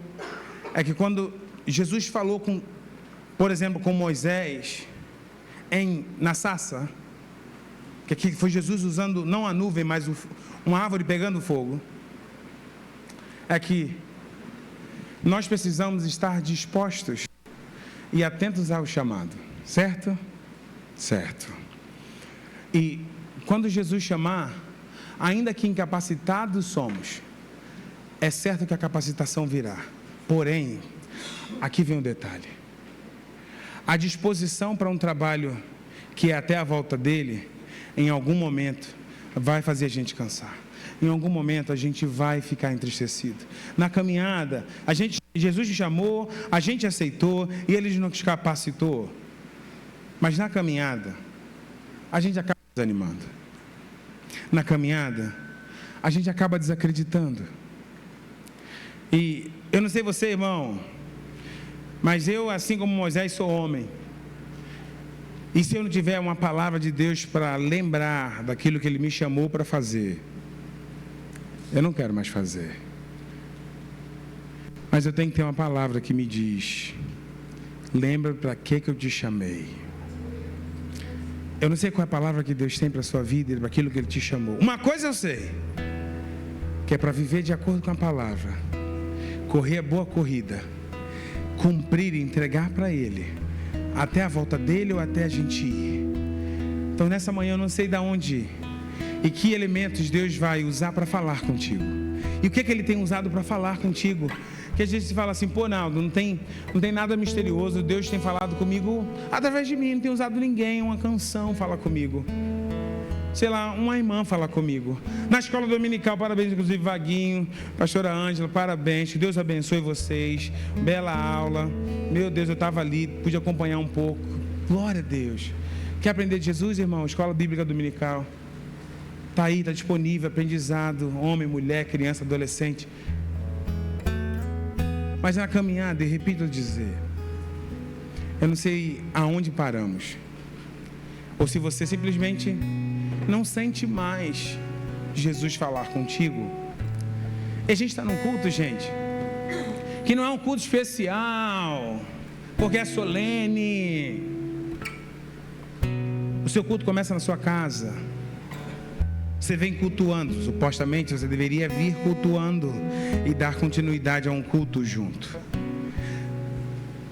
é que quando Jesus falou por exemplo, com Moisés, na sarça, que aqui foi Jesus usando não a nuvem, mas uma árvore pegando fogo, é que nós precisamos estar dispostos e atentos ao chamado, certo? Certo. E quando Jesus chamar, ainda que incapacitados somos, é certo que a capacitação virá. Porém, aqui vem um detalhe. A disposição para um trabalho que é até a volta dele, em algum momento, vai fazer a gente cansar. Em algum momento a gente vai ficar entristecido. Na caminhada, Jesus te chamou, a gente aceitou e Ele nos capacitou. Mas na caminhada, a gente acaba desanimando. Na caminhada, a gente acaba desacreditando. E eu não sei você, irmão, mas eu, assim como Moisés, sou homem. E se eu não tiver uma palavra de Deus para lembrar daquilo que Ele me chamou para fazer, eu não quero mais fazer. Mas eu tenho que ter uma palavra que me diz: lembra para que eu te chamei. Eu não sei qual é a palavra que Deus tem para a sua vida e para aquilo que Ele te chamou. Uma coisa eu sei, que é para viver de acordo com a palavra, correr a boa corrida, cumprir e entregar para Ele, até a volta dEle ou até a gente ir. Então nessa manhã eu não sei de onde e que elementos Deus vai usar para falar contigo. E o que Ele tem usado para falar contigo? Que a gente fala assim, pô, não tem nada misterioso, Deus tem falado comigo através de mim, não tem usado ninguém, uma canção fala comigo, sei lá, uma irmã fala comigo. Na escola dominical, parabéns, inclusive Vaguinho, pastora Ângela, parabéns, que Deus abençoe vocês, bela aula, meu Deus, eu estava ali, pude acompanhar um pouco, glória a Deus. Quer aprender de Jesus, irmão? Escola Bíblica Dominical, está aí, está disponível, aprendizado, homem, mulher, criança, adolescente. Mas na caminhada, e repito a dizer, eu não sei aonde paramos, ou se você simplesmente não sente mais Jesus falar contigo. E a gente está num culto, gente, que não é um culto especial, porque é solene. O seu culto começa na sua casa. Você vem cultuando, supostamente você deveria vir cultuando e dar continuidade a um culto junto.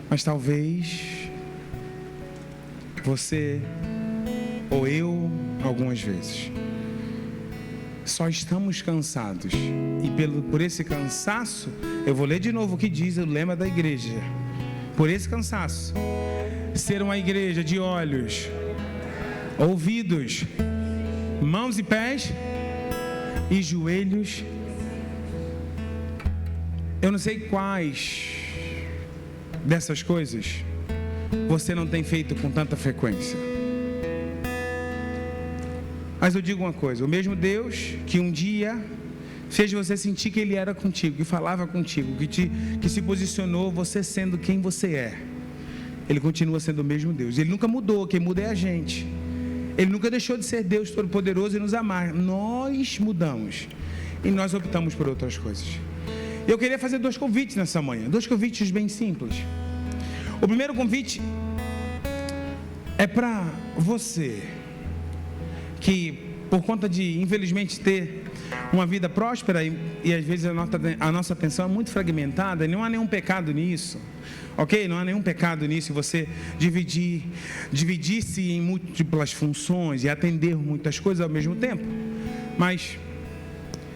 Mas talvez você ou eu, algumas vezes, só estamos cansados. E por esse cansaço, eu vou ler de novo o que diz o lema da igreja. Por esse cansaço, ser uma igreja de olhos, ouvidos, mãos e pés e joelhos. Eu não sei quais dessas coisas você não tem feito com tanta frequência. Mas eu digo uma coisa: o mesmo Deus que um dia fez você sentir que Ele era contigo, que falava contigo, que se posicionou você sendo quem você é, Ele continua sendo o mesmo Deus. Ele nunca mudou, quem muda é a gente. Ele nunca deixou de ser Deus Todo-Poderoso e nos amar. Nós mudamos e nós optamos por outras coisas. Eu queria fazer 2 convites nessa manhã, 2 convites bem simples. O primeiro convite é para você que, por conta de, infelizmente, ter uma vida próspera e às vezes a nossa atenção é muito fragmentada, e não há nenhum pecado nisso, ok? Não há nenhum pecado nisso, você dividir-se em múltiplas funções e atender muitas coisas ao mesmo tempo. Mas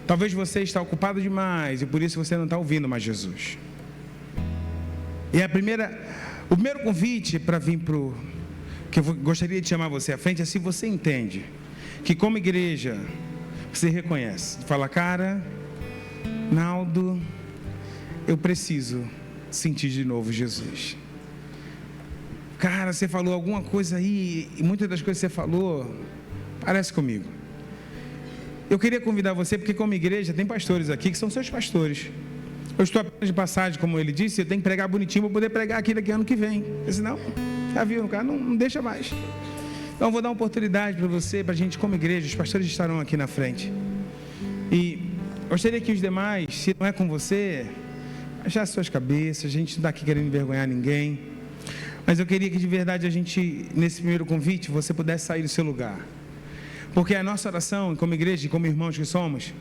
talvez você está ocupado demais e por isso você não está ouvindo mais Jesus. E o primeiro convite para vir que eu gostaria de chamar você à frente é se você entende que como igreja você reconhece, fala, cara, Naldo, eu preciso sentir de novo Jesus. Cara, você falou alguma coisa aí, e muitas das coisas que você falou, parece comigo. Eu queria convidar você, porque como igreja, tem pastores aqui que são seus pastores. Eu estou apenas de passagem, como ele disse, eu tenho que pregar bonitinho para poder pregar aqui daqui ano que vem. Senão, já viu, o cara não deixa mais. Então, eu vou dar uma oportunidade para você, para a gente como igreja, os pastores estarão aqui na frente. E gostaria que os demais, se não é com você, baixassem suas cabeças, a gente não está aqui querendo envergonhar ninguém. Mas eu queria que de verdade a gente, nesse primeiro convite, você pudesse sair do seu lugar. Porque a nossa oração, como igreja e como irmãos que somos,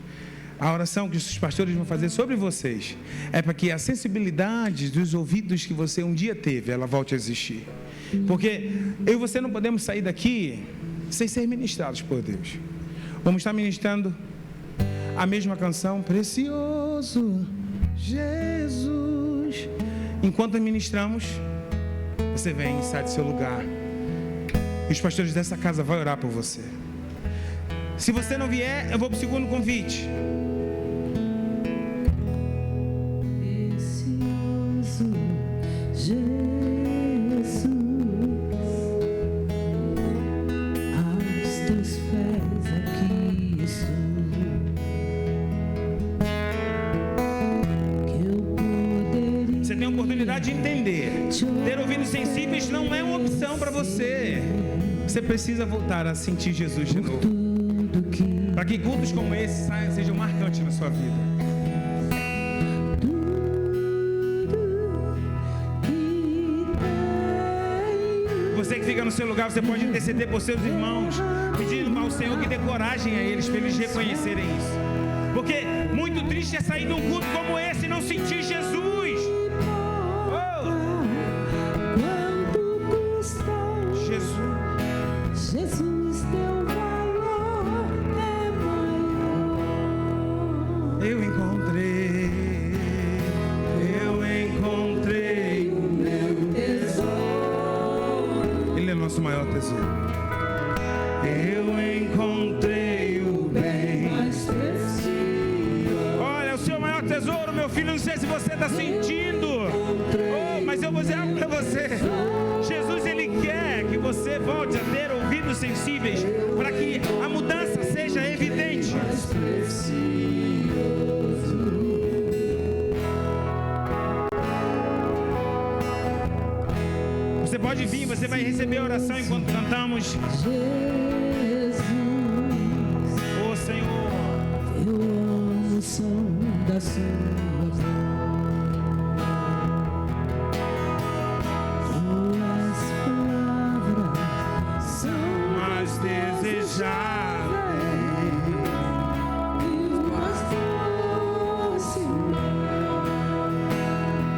a oração que os pastores vão fazer sobre vocês, é para que a sensibilidade dos ouvidos que você um dia teve, ela volte a existir. Porque eu e você não podemos sair daqui sem ser ministrados por Deus. Vamos estar ministrando a mesma canção, Precioso Jesus. Enquanto ministramos, você vem e sai do seu lugar. E os pastores dessa casa vão orar por você. Se você não vier, eu vou para o segundo convite. Precioso Jesus, aos teus pés aqui estou. Que eu poderia. Você tem a oportunidade de entender. Ter ouvidos sensíveis não é uma opção para você. Você precisa voltar a sentir Jesus de novo. Para que cultos como esse sejam marcantes na sua vida. Você que fica no seu lugar, você pode interceder por seus irmãos, pedindo ao Senhor que dê coragem a eles, para eles reconhecerem isso. Porque muito triste é sair de um culto como esse e não sentir Jesus. Jesus, teu valor é maior. Eu encontrei o meu tesouro. Ele é nosso maior tesouro. Eu encontrei o bem mais precioso. Olha, o seu maior tesouro, meu filho, não sei se você está sentindo. Mas eu vou dizer algo para você. Jesus, Ele quer que você volte a ter ouvidos sensíveis, para que a mudança seja evidente. Você pode vir, você vai receber a oração enquanto cantamos. Jesus, Ô Senhor, eu amo o som da sua voz. Tuas palavras são mais desejáveis.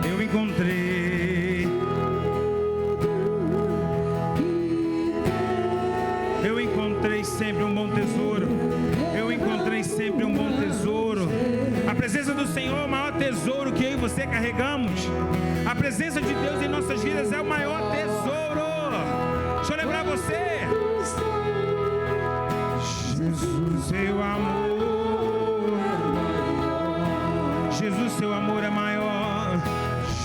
Eu encontrei. Eu encontrei sempre um bom tesouro. Eu encontrei sempre um bom tesouro. A presença do Senhor é o maior tesouro que eu e você carregamos. A presença de Deus em nossas vidas é o maior tesouro. Deixa eu lembrar você. Jesus, seu amor. Jesus, seu amor é maior.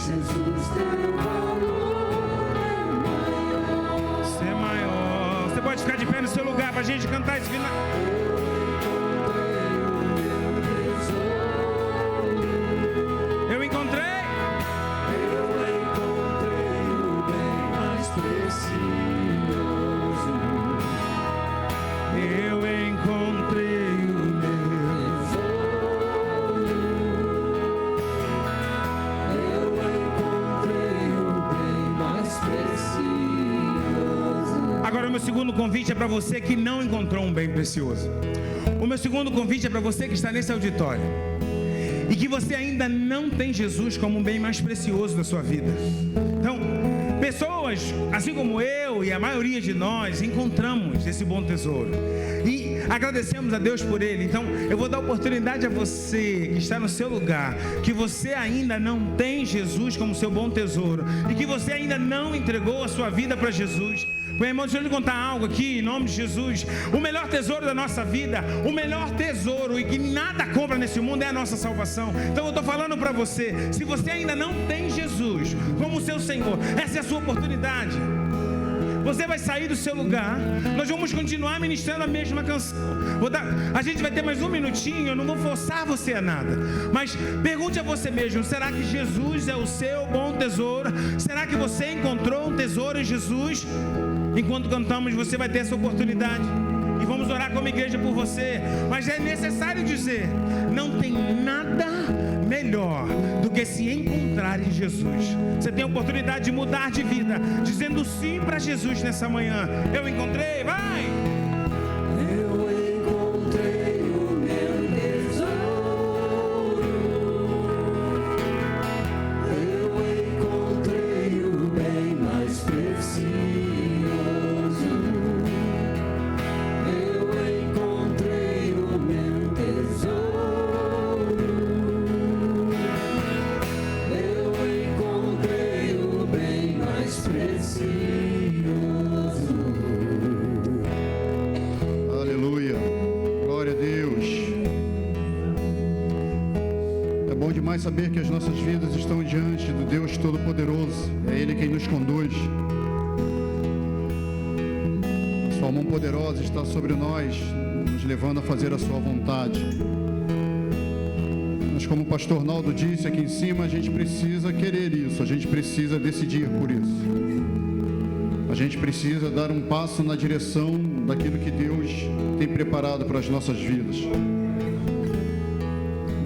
Jesus, teu valor Você é maior. Você pode ficar de pé no seu lugar para a gente cantar esse final. Eu encontrei o bem mais precioso. Eu encontrei o meu. Eu encontrei o bem mais precioso. Agora o meu segundo convite é para você que não encontrou um bem precioso. O meu segundo convite é para você que está nesse auditório e que você ainda não tem Jesus como um bem mais precioso da sua vida. Então, pessoas, assim como eu e a maioria de nós, encontramos esse bom tesouro e agradecemos a Deus por ele. Então, eu vou dar oportunidade a você que está no seu lugar, que você ainda não tem Jesus como seu bom tesouro e que você ainda não entregou a sua vida para Jesus, Meu irmão, deixa eu lhe contar algo aqui, em nome de Jesus. O melhor tesouro da nossa vida, o melhor tesouro e que nada compra nesse mundo é a nossa salvação. Então eu estou falando para você, se você ainda não tem Jesus como seu Senhor, essa é a sua oportunidade. Você vai sair do seu lugar. Nós vamos continuar ministrando a mesma canção. A gente vai ter mais um minutinho. Eu não vou forçar você a nada, mas pergunte a você mesmo: será que Jesus é o seu bom tesouro? Será que você encontrou um tesouro em Jesus? Enquanto cantamos, você vai ter essa oportunidade. E vamos orar como igreja por você. Mas é necessário dizer: não tem nada melhor do que se encontrar em Jesus. Você tem a oportunidade de mudar de vida, dizendo sim para Jesus nessa manhã. Eu encontrei, vai! Eu encontrei o meu tesouro. Eu encontrei o bem mais precioso. Eu encontrei o meu tesouro. Aleluia, glória a Deus. É bom demais saber que as nossas vidas estão diante do Deus Todo-Poderoso. É Ele quem nos conduz. A sua mão poderosa está sobre nós, nos levando a fazer a sua vontade. Mas como o pastor Naldo disse aqui em cima, a gente precisa querer isso, a gente precisa decidir por isso. A gente precisa dar um passo na direção daquilo que Deus tem preparado para as nossas vidas.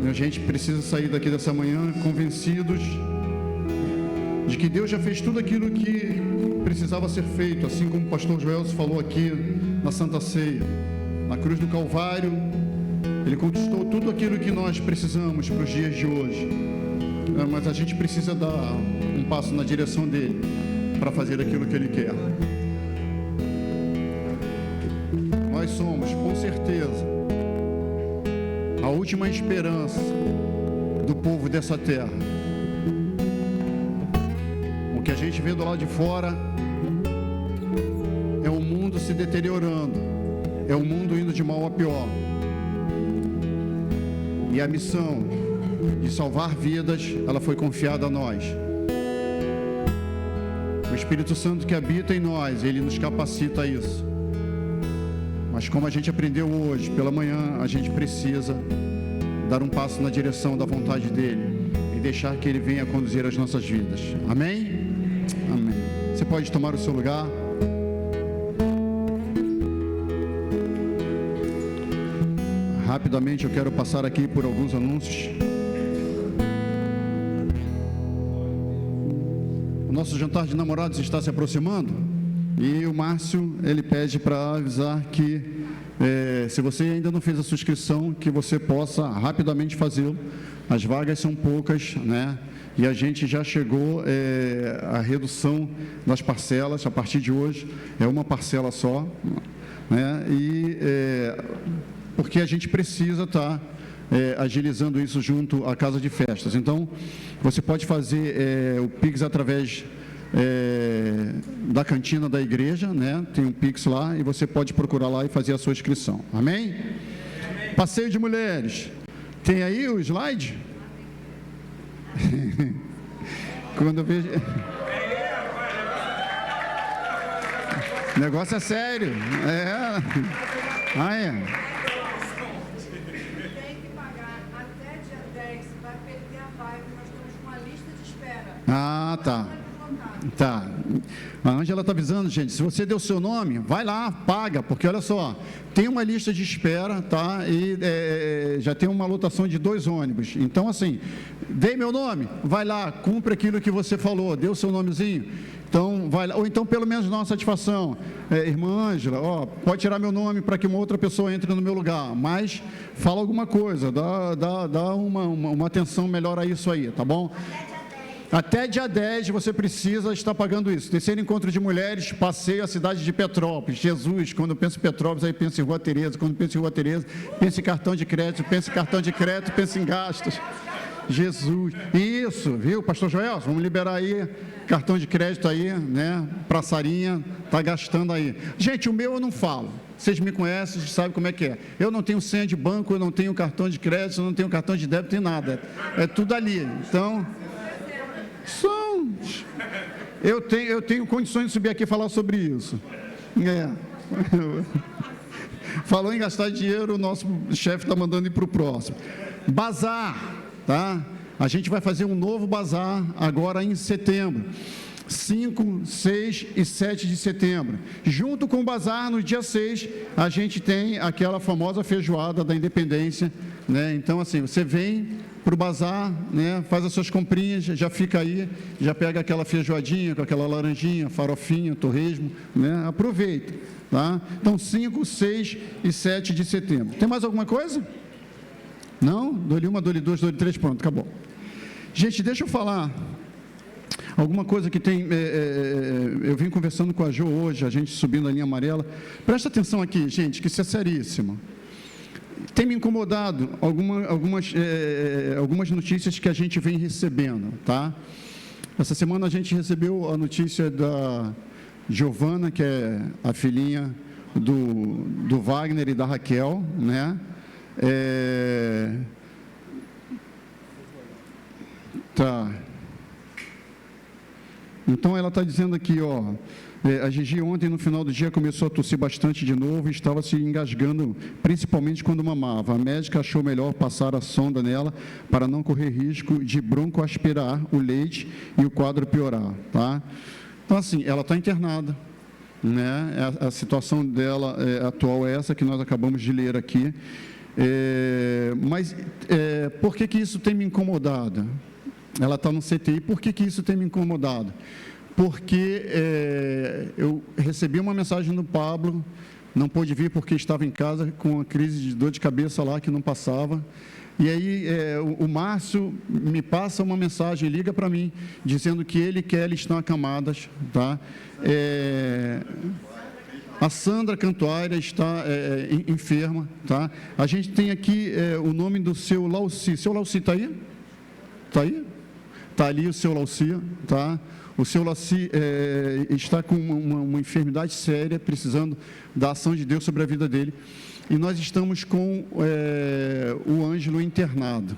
A gente precisa sair daqui dessa manhã convencidos de que Deus já fez tudo aquilo que precisava ser feito, assim como o pastor Joelso falou aqui na Santa Ceia. Na cruz do Calvário, Ele conquistou tudo aquilo que nós precisamos para os dias de hoje. Mas a gente precisa dar um passo na direção dele para fazer aquilo que Ele quer. Nós somos, com certeza, a última esperança do povo dessa terra. O que a gente vê do lado de fora é o mundo se deteriorando, é o mundo indo de mal a pior. E a missão de salvar vidas, ela foi confiada a nós. O Espírito Santo que habita em nós, Ele nos capacita a isso. Mas como a gente aprendeu hoje, pela manhã, a gente precisa dar um passo na direção da vontade dEle e deixar que Ele venha conduzir as nossas vidas. Amém? Amém. Você pode tomar o seu lugar. Rapidamente eu quero passar aqui por alguns anúncios. O nosso jantar de namorados está se aproximando e o Márcio, ele pede para avisar que se você ainda não fez a sua inscrição, que você possa rapidamente fazê-lo. As vagas são poucas, né? E a gente já chegou à redução das parcelas. A partir de hoje é uma parcela só, né? E porque a gente precisa estar agilizando isso junto à Casa de Festas. Então, você pode fazer o Pix através da cantina da igreja, né? Tem um Pix lá e você pode procurar lá e fazer a sua inscrição. Amém? Amém. Passeio de mulheres. Tem aí o slide? Quando eu vejo... O negócio é sério. Ah, é. Ah, tá. Tá. A Ângela está avisando, gente, se você deu seu nome, vai lá, paga, porque olha só, tem uma lista de espera, tá? E já tem uma lotação de 2 ônibus. Então, assim, dei meu nome, vai lá, cumpre aquilo que você falou, deu seu nomezinho. Então, vai lá, ou então pelo menos dá uma satisfação. Irmã Ângela, pode tirar meu nome para que uma outra pessoa entre no meu lugar, mas fala alguma coisa, dá uma atenção melhor a isso aí, tá bom? Até dia 10 você precisa estar pagando isso. Terceiro encontro de mulheres, passeio à cidade de Petrópolis. Jesus, quando eu penso em Petrópolis, aí penso em Rua Tereza. Quando penso em Rua Tereza, penso em cartão de crédito, penso em gastos. Jesus. Isso, viu, pastor Joel? Vamos liberar aí cartão de crédito aí, né? Pra Sarinha, tá gastando aí. Gente, o meu eu não falo. Vocês me conhecem, sabem como é que é. Eu não tenho senha de banco, eu não tenho cartão de crédito, eu não tenho cartão de débito, nem nada. É tudo ali. Então, eu tenho condições de subir aqui e falar sobre isso. Falou em gastar dinheiro, o nosso chefe está mandando ir para o próximo. Bazar, tá? A gente vai fazer um novo bazar agora em setembro. 5, 6 e 7 de setembro. Junto com o bazar, no dia 6, a gente tem aquela famosa feijoada da Independência, né? Então, assim, você vem para o bazar, né? Faz as suas comprinhas, já fica aí, já pega aquela feijoadinha com aquela laranjinha, farofinha, torresmo, né? Aproveita, tá? Então, 5, 6 e 7 de setembro. Tem mais alguma coisa? Não? Dou-lhe uma, dou-lhe duas, dou-lhe três, pronto, acabou. Gente, deixa eu falar alguma coisa que tem, eu vim conversando com a Jo hoje, a gente subindo a linha amarela. Presta atenção aqui, gente, que isso é seríssimo. Tem me incomodado algumas notícias que a gente vem recebendo, tá? Essa semana a gente recebeu a notícia da Giovana, que é a filhinha do Wagner e da Raquel, né? Tá. Então ela está dizendo aqui, ó, a Gigi ontem no final do dia começou a tossir bastante de novo e estava se engasgando, principalmente quando mamava. A médica achou melhor passar a sonda nela para não correr risco de broncoaspirar o leite e o quadro piorar, tá? Então assim, ela está internada, né? A situação dela atual é essa que nós acabamos de ler aqui. Mas por que isso tem me incomodado? Ela está no CTI. Por que isso tem me incomodado? Porque eu recebi uma mensagem do Pablo, não pôde vir porque estava em casa com uma crise de dor de cabeça lá que não passava. E aí o Márcio me passa uma mensagem, liga para mim, dizendo que ele e Kelly estão acamadas, tá? A Sandra Cantuária está enferma, tá? A gente tem aqui o nome do seu Lauci. Seu Lauci está aí? Está aí? Está ali o seu Lauci, tá? O seu Lauci está com uma enfermidade séria, precisando da ação de Deus sobre a vida dele. E nós estamos com o Ângelo internado,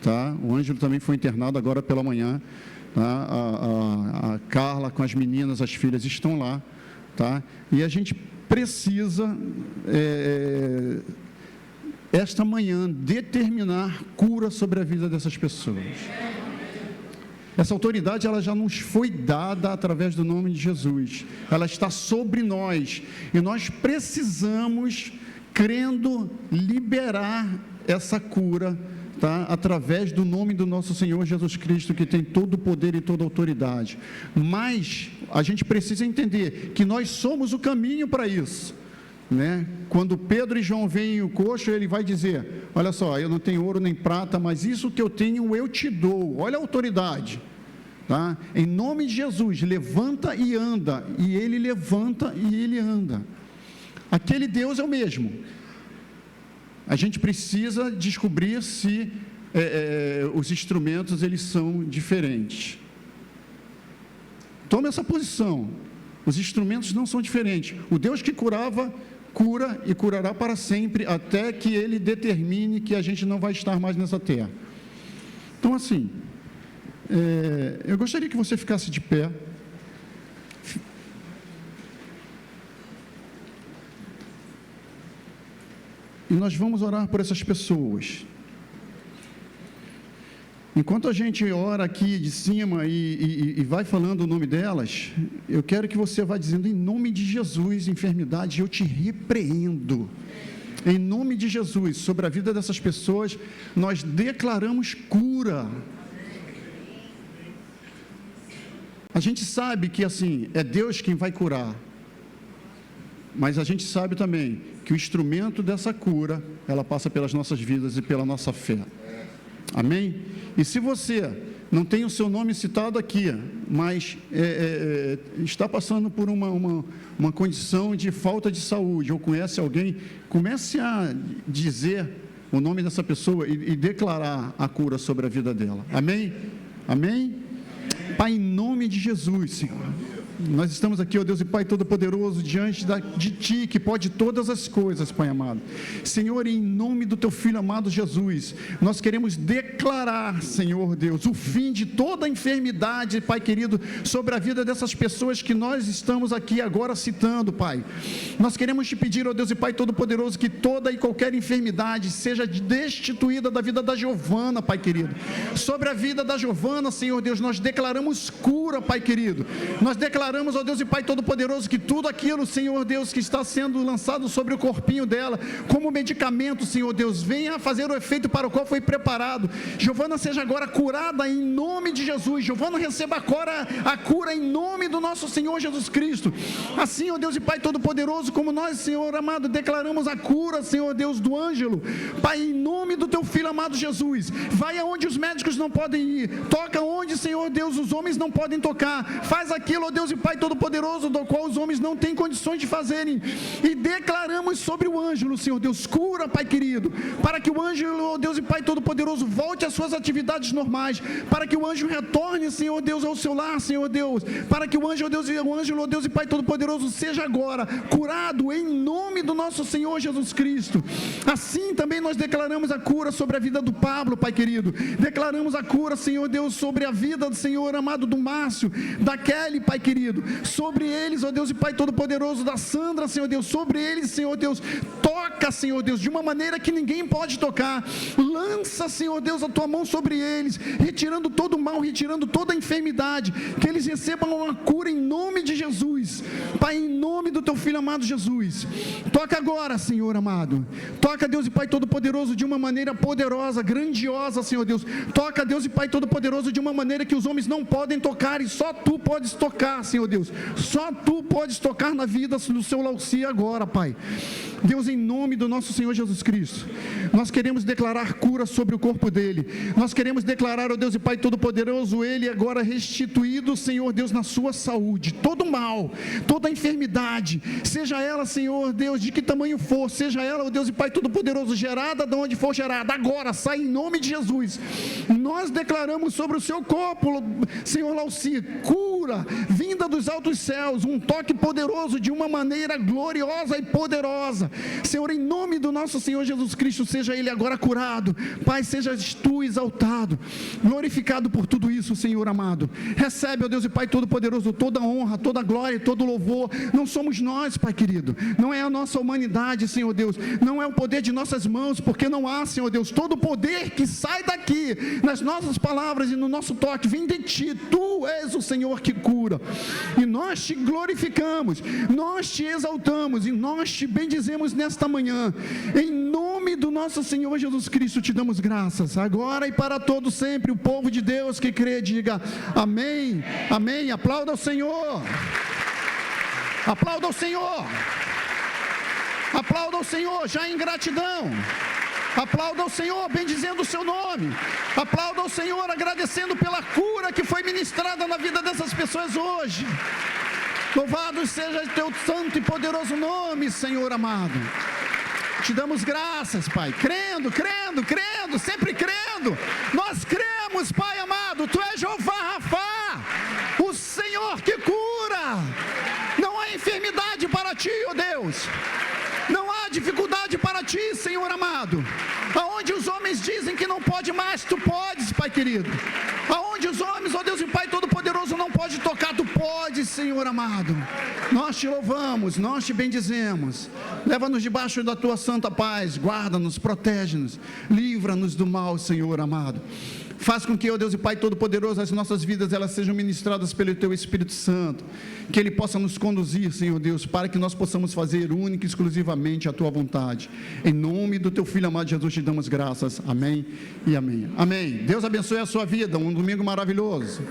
tá? O Ângelo também foi internado agora pela manhã, tá? A Carla com as meninas, as filhas estão lá, tá? E a gente precisa, esta manhã, determinar cura sobre a vida dessas pessoas. Essa autoridade, ela já nos foi dada através do nome de Jesus. Ela está sobre nós. E nós precisamos, crendo, liberar essa cura, tá? Através do nome do nosso Senhor Jesus Cristo, que tem todo o poder e toda a autoridade. Mas a gente precisa entender que nós somos o caminho para isso, né? Quando Pedro e João veem o coxo, ele vai dizer: olha só, eu não tenho ouro nem prata, mas isso que eu tenho eu te dou. Olha a autoridade, tá? Em nome de Jesus, levanta e anda. E ele levanta e ele anda. Aquele Deus é o mesmo. A gente precisa descobrir se os instrumentos eles são diferentes. Tome essa posição. Os instrumentos não são diferentes. O Deus que curava, cura e curará para sempre, até que Ele determine que a gente não vai estar mais nessa terra. Então, assim, eu gostaria que você ficasse de pé. E nós vamos orar por essas pessoas. Enquanto a gente ora aqui de cima e vai falando o nome delas, eu quero que você vá dizendo: em nome de Jesus, enfermidade, eu te repreendo. Em nome de Jesus, sobre a vida dessas pessoas, nós declaramos cura. A gente sabe que, assim, é Deus quem vai curar. Mas a gente sabe também que o instrumento dessa cura, ela passa pelas nossas vidas e pela nossa fé. Amém? E se você não tem o seu nome citado aqui, mas está passando por uma condição de falta de saúde, ou conhece alguém, comece a dizer o nome dessa pessoa e declarar a cura sobre a vida dela. Amém? Amém? Pai, em nome de Jesus, Senhor, nós estamos aqui, ó Deus e Pai Todo-Poderoso, diante de Ti, que pode todas as coisas, Pai amado. Senhor, em nome do Teu Filho amado Jesus, nós queremos declarar, Senhor Deus, o fim de toda enfermidade, Pai querido, sobre a vida dessas pessoas que nós estamos aqui agora citando, Pai. Nós queremos Te pedir, ó Deus e Pai Todo-Poderoso, que toda e qualquer enfermidade seja destituída da vida da Giovana, Pai querido. Sobre a vida da Giovana, Senhor Deus, nós declaramos cura, Pai querido. Nós declaramos, ó Deus e Pai Todo-Poderoso, que tudo aquilo, Senhor Deus, que está sendo lançado sobre o corpinho dela, como medicamento, Senhor Deus, venha fazer o efeito para o qual foi preparado. Giovana seja agora curada em nome de Jesus. Giovana receba agora a cura em nome do nosso Senhor Jesus Cristo. Assim, ó Deus e Pai Todo-Poderoso, como nós, Senhor amado, declaramos a cura, Senhor Deus, do Ângelo, Pai, em nome do Teu Filho amado Jesus. Vai aonde os médicos não podem ir, toca onde, Senhor Deus, os homens não podem tocar, faz aquilo, ó Deus e Pai Todo-Poderoso, do qual os homens não têm condições de fazerem, e declaramos sobre o Ângelo, Senhor Deus, cura, Pai querido, para que o Ângelo, ó Deus e Pai Todo-Poderoso, volte às suas atividades normais, para que o anjo retorne, Senhor Deus, ao seu lar, Senhor Deus, para que o Ângelo, ó Deus e Pai Todo-Poderoso, seja agora curado em nome do nosso Senhor Jesus Cristo. Assim também nós declaramos a cura sobre a vida do Pablo, Pai querido, declaramos a cura, Senhor Deus, sobre a vida do Senhor amado do Márcio, da Kelly, Pai querido, sobre eles, ó Deus e Pai Todo-Poderoso, da Sandra, Senhor Deus, sobre eles, Senhor Deus, toca, Senhor Deus, de uma maneira que ninguém pode tocar, lança, Senhor Deus, a Tua mão sobre eles, retirando todo o mal, retirando toda a enfermidade, que eles recebam uma cura em nome de Jesus, Pai, em nome do Teu Filho amado Jesus. Toca agora, Senhor amado, toca, Deus e Pai Todo-Poderoso, de uma maneira poderosa, grandiosa, Senhor Deus, toca, Deus e Pai Todo-Poderoso, de uma maneira que os homens não podem tocar, e só Tu podes tocar, Senhor Deus, só Tu podes tocar na vida do seu Lauci agora, Pai. Deus, em nome do nosso Senhor Jesus Cristo, nós queremos declarar cura sobre o corpo dele, nós queremos declarar, ó Deus e Pai Todo-Poderoso, ele agora restituído, Senhor Deus, na sua saúde, todo mal, toda enfermidade, seja ela, Senhor Deus, de que tamanho for, seja ela, ó Deus e Pai Todo-Poderoso, gerada de onde for gerada, agora sai em nome de Jesus. Nós declaramos sobre o seu corpo, Senhor Lauci, cura, vinda dos altos céus, um toque poderoso de uma maneira gloriosa e poderosa. Senhor, em nome do nosso Senhor Jesus Cristo, seja ele agora curado. Pai, sejas Tu exaltado, glorificado por tudo isso, Senhor amado. Recebe, ó Deus e Pai Todo-Poderoso, toda a honra, toda a glória e todo o louvor. Não somos nós, Pai querido, não é a nossa humanidade, Senhor Deus, não é o poder de nossas mãos, porque não há, Senhor Deus, todo o poder que sai daqui, nas nossas palavras e no nosso toque, vem de Ti. Tu és o Senhor que cura, e nós Te glorificamos, nós Te exaltamos e nós Te bendizemos nesta manhã, em nome do nosso Senhor Jesus Cristo. Te damos graças, agora e para todo sempre. O povo de Deus que crê, diga amém, amém. Aplauda o Senhor, aplauda o Senhor, aplauda o Senhor, já em gratidão. Aplauda ao Senhor, bendizendo o seu nome. Aplauda ao Senhor, agradecendo pela cura que foi ministrada na vida dessas pessoas hoje. Louvado seja o Teu santo e poderoso nome, Senhor amado. Te damos graças, Pai, crendo, sempre crendo. Nós cremos, Pai amado, Tu és Jeová Rafá, o Senhor que cura. Não há enfermidade para Ti, ó Deus. Não há dificuldade para Ti, Senhor amado. Aonde os homens dizem que não pode mais, Tu podes, Pai querido. Aonde os homens, ó Deus e Pai Todo-Poderoso, não pode tocar, Tu podes, Senhor amado. Nós Te louvamos, nós Te bendizemos. Leva-nos debaixo da Tua santa paz, guarda-nos, protege-nos, livra-nos do mal, Senhor amado. Faz com que, ó Deus e Pai Todo-Poderoso, as nossas vidas elas sejam ministradas pelo Teu Espírito Santo, que Ele possa nos conduzir, Senhor Deus, para que nós possamos fazer única e exclusivamente a Tua vontade. Em nome do Teu Filho amado Jesus te damos graças. Amém e amém. Amém. Deus abençoe a sua vida. Um domingo maravilhoso.